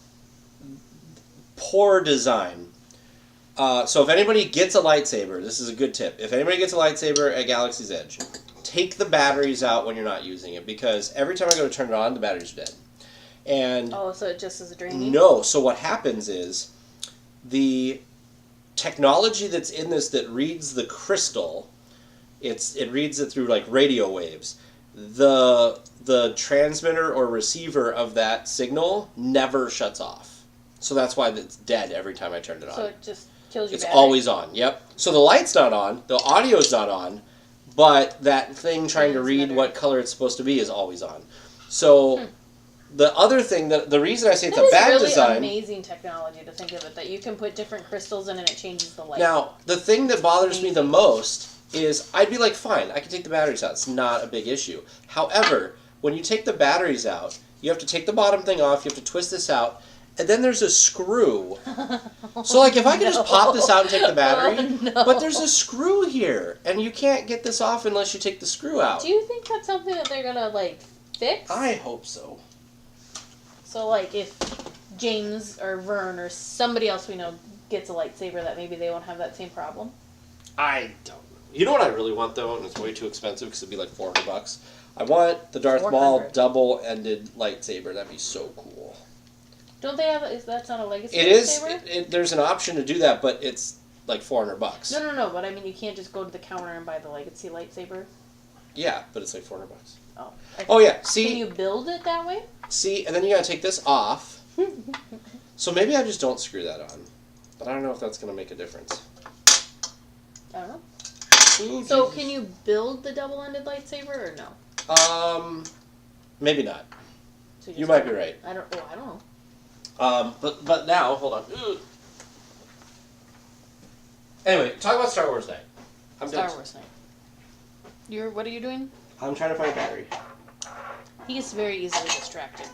poor design. So if anybody gets a lightsaber, this is a good tip. If anybody gets a lightsaber at Galaxy's Edge, take the batteries out when you're not using it, because every time I go to turn it on, the batteries are dead. And so it just is draining? No. So what happens is the technology that's in this that reads the crystal, it reads it through like radio waves. The transmitter or receiver of that signal never shuts off. So that's why it's dead every time I turn it on. So it just kills your It's battery? always on, yep. So the light's not on, the audio's not on, but that thing trying to read what color it's supposed to be is always on. So the other thing, the reason I say it's a bad really design... That is really amazing technology to think of it, that you can put different crystals in and it changes the light. Now, the thing that bothers me the most is I'd be like, fine, I can take the batteries out. It's not a big issue. However, when you take the batteries out, you have to take the bottom thing off, you have to twist this out, and then there's a screw. So, like, if I could just pop this out and take the battery, but there's a screw here, and you can't get this off unless you take the screw out. Do you think that's something that they're gonna, like, fix? I hope so. So, like, if James or Vern or somebody else we know gets a lightsaber, that maybe they won't have that same problem? I don't know. You know what I really want, though, and it's way too expensive because it'd be like $400? I want the Darth Maul double-ended lightsaber. That'd be so cool. Don't they have... That's not a legacy lightsaber? It is. There's an option to do that, but it's like $400. No, but I mean, you can't just go to the counter and buy the legacy lightsaber? Yeah, but it's like $400. Oh. Oh, yeah. See? Can you build it that way? See, and then you gotta take this off. So maybe I just don't screw that on. But I don't know if that's gonna make a difference. I don't know. Ooh, so can you build the double-ended lightsaber or no? Maybe not. So you might be right. I don't know. But now, hold on. Anyway, talk about Star Wars Night. Star Wars Night. What are you doing? I'm trying to find a battery. He gets very easily distracted.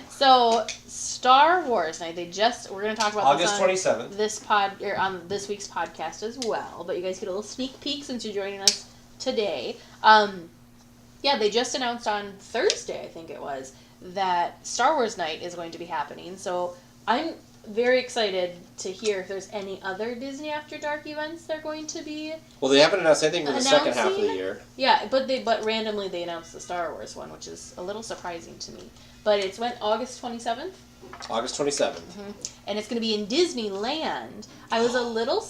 So, Star Wars Night. We're going to talk about August 27th. On this week's podcast as well. But you guys get a little sneak peek since you're joining us today. Yeah, they just announced on Thursday, I think it was, that Star Wars Night is going to be happening. So I'm very excited to hear if there's any other Disney After Dark events they're going to be. Well, they haven't announced anything for the second half of the year. Yeah, but randomly they announced the Star Wars one, which is a little surprising to me. But it's August 27th. August 27th. Mm-hmm. And it's going to be in Disneyland. I was a little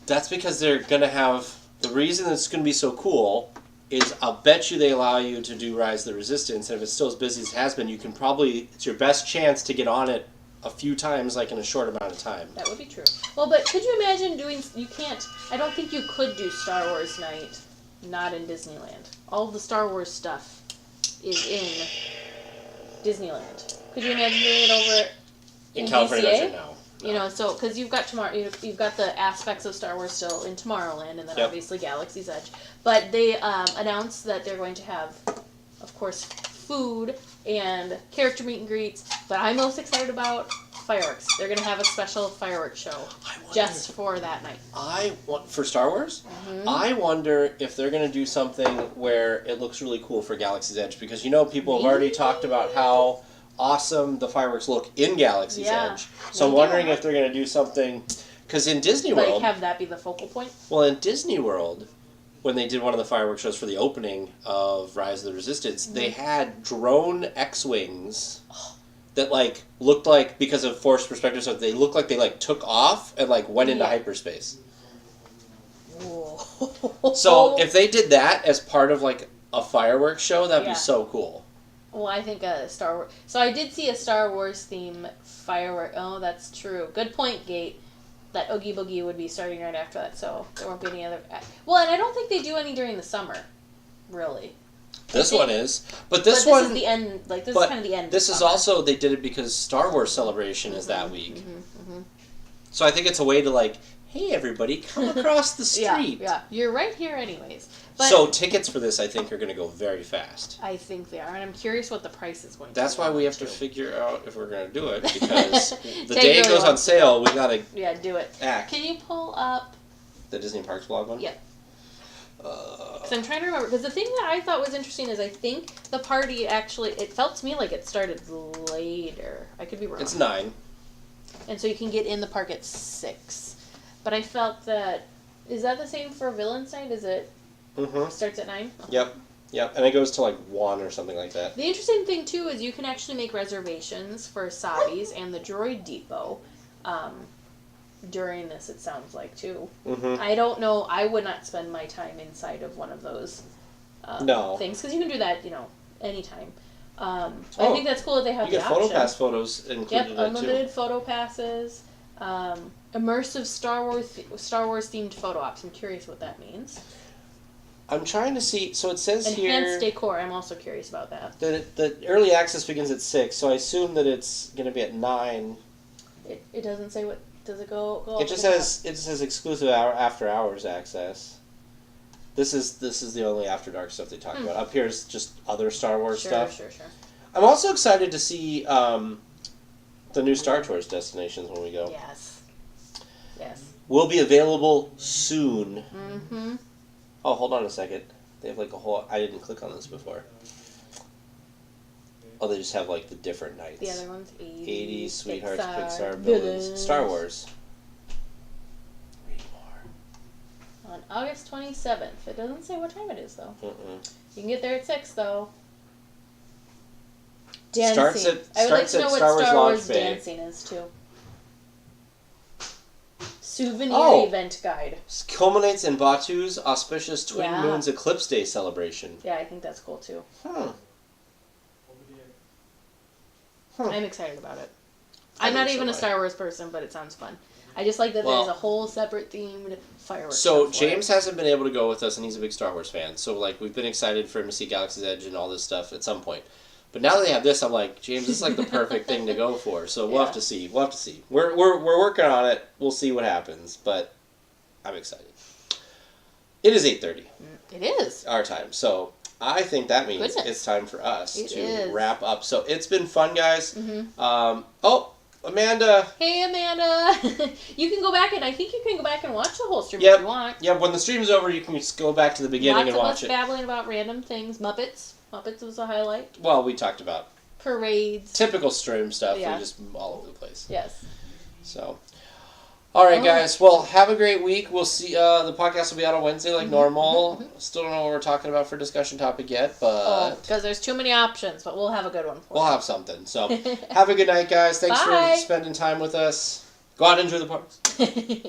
That's because they're going to have... The reason it's going to be so cool is I'll bet you they allow you to do Rise of the Resistance, and if it's still as busy as it has been, you can probably... It's your best chance to get on it a few times, like in a short amount of time. That would be true. Well, but could you imagine doing... You can't... I don't think you could do Star Wars Night not in Disneyland. All the Star Wars stuff is in Disneyland. Could you imagine doing it over in California? DCA? No. You know, so because you've got you've got the aspects of Star Wars still in Tomorrowland, and then obviously Galaxy's Edge. But they announced that they're going to have, of course, food and character meet and greets. But I'm most excited about fireworks. They're going to have a special fireworks show just for that night. For Star Wars? Mm-hmm. I wonder if they're going to do something where it looks really cool for Galaxy's Edge, because people have already talked about how awesome the fireworks look in Galaxy's Edge. So I'm wondering if they're going to do something, because in Disney World... Like have that be the focal point? Well, in Disney World, when they did one of the fireworks shows for the opening of Rise of the Resistance, they had drone X-Wings that looked like, because of forced perspective, so they looked like they took off and went into hyperspace. Whoa. So if they did that as part of a fireworks show, that'd be so cool. Well, I think a Star Wars... So I did see a Star Wars theme firework... Oh, that's true. Good point, Gate. That Oogie Boogie would be starting right after that, so there won't be any other... Well, and I don't think they do any during the summer, really. This one is. But this one... is the end... this is kind of the end This is also... They did it because Star Wars Celebration is that week. So I think it's a way to hey, everybody, come across the street. Yeah. You're right here anyways. But so tickets for this, I think, are going to go very fast. I think they are, and I'm curious what the price is going to be. That's why we have to figure out if we're going to do it, because the day it goes on sale, we got to do it. act. Can you pull up... The Disney Parks blog one? Yep. Because I'm trying to remember. Because the thing that I thought was interesting is I think the party actually, it felt to me like it started later. I could be wrong. It's 9. And so you can get in the park at 6. But I felt that, is that the same for Villain's Night? Is it starts at 9? Okay. Yep. And it goes to like 1 or something like that. The interesting thing too is you can actually make reservations for Sabi's and the Droid Depot during this, it sounds like, too. I don't know. I would not spend my time inside of one of those things. Because you can do that, anytime. I think that's cool that they have the option. You get PhotoPass photos included in it, too. Unlimited photo passes. Immersive Star Wars themed photo ops. I'm curious what that means. I'm trying to see. So it says Enhanced here... Enhanced decor. I'm also curious about that. The early access begins at 6, so I assume that it's going to be at 9. It doesn't say what... Does it go It just says exclusive after hours access. This is the only After Dark stuff they talk about. Up here is just other Star Wars stuff. Sure. I'm also excited to see the new Star Tours destinations when we go. Yes. Will be available soon. Oh, hold on a second. They have like a whole... I didn't click on this before. Oh, they just have like the different nights. The other ones, 80s, Sweethearts, Pixar, Villains, Star Wars. Read more. On August 27th. It doesn't say what time it is, though. You can get there at 6, though. Dancing. I would like to know what Star Wars dancing is, too. Souvenir event guide. Culminates in Batu's auspicious Twin Moons Eclipse Day celebration. Yeah, I think that's cool, too. I'm excited about it. I'm not even a Star Wars person, but it sounds fun. I just like that there's a whole separate themed fireworks. So James hasn't been able to go with us, and he's a big Star Wars fan. So like we've been excited for him to see Galaxy's Edge and all this stuff at some point. But now that they have this, I'm like, James, this is like the perfect thing to go for. So we'll have to see. We're working on it. We'll see what happens. But I'm excited. It is 8:30. It is our time. So I think that means it's time for us to wrap up. So it's been fun, guys. Amanda. Hey, Amanda. You can go back and I think you can go back and watch the whole stream if you want. Yeah, when the stream's over, you can just go back to the beginning and watch it. Lots of us babbling about random things. Muppets was a highlight. Well, we talked about parades. Typical stream stuff. Yeah. We're just all over the place. Yes. So... All right, guys. Well, have a great week. We'll see. The podcast will be out on Wednesday like normal. Still don't know what we're talking about for discussion topic yet, but... because there's too many options, but we'll have a good one for you. We'll have something. So, have a good night, guys. Thanks for spending time with us. Go out and enjoy the parks.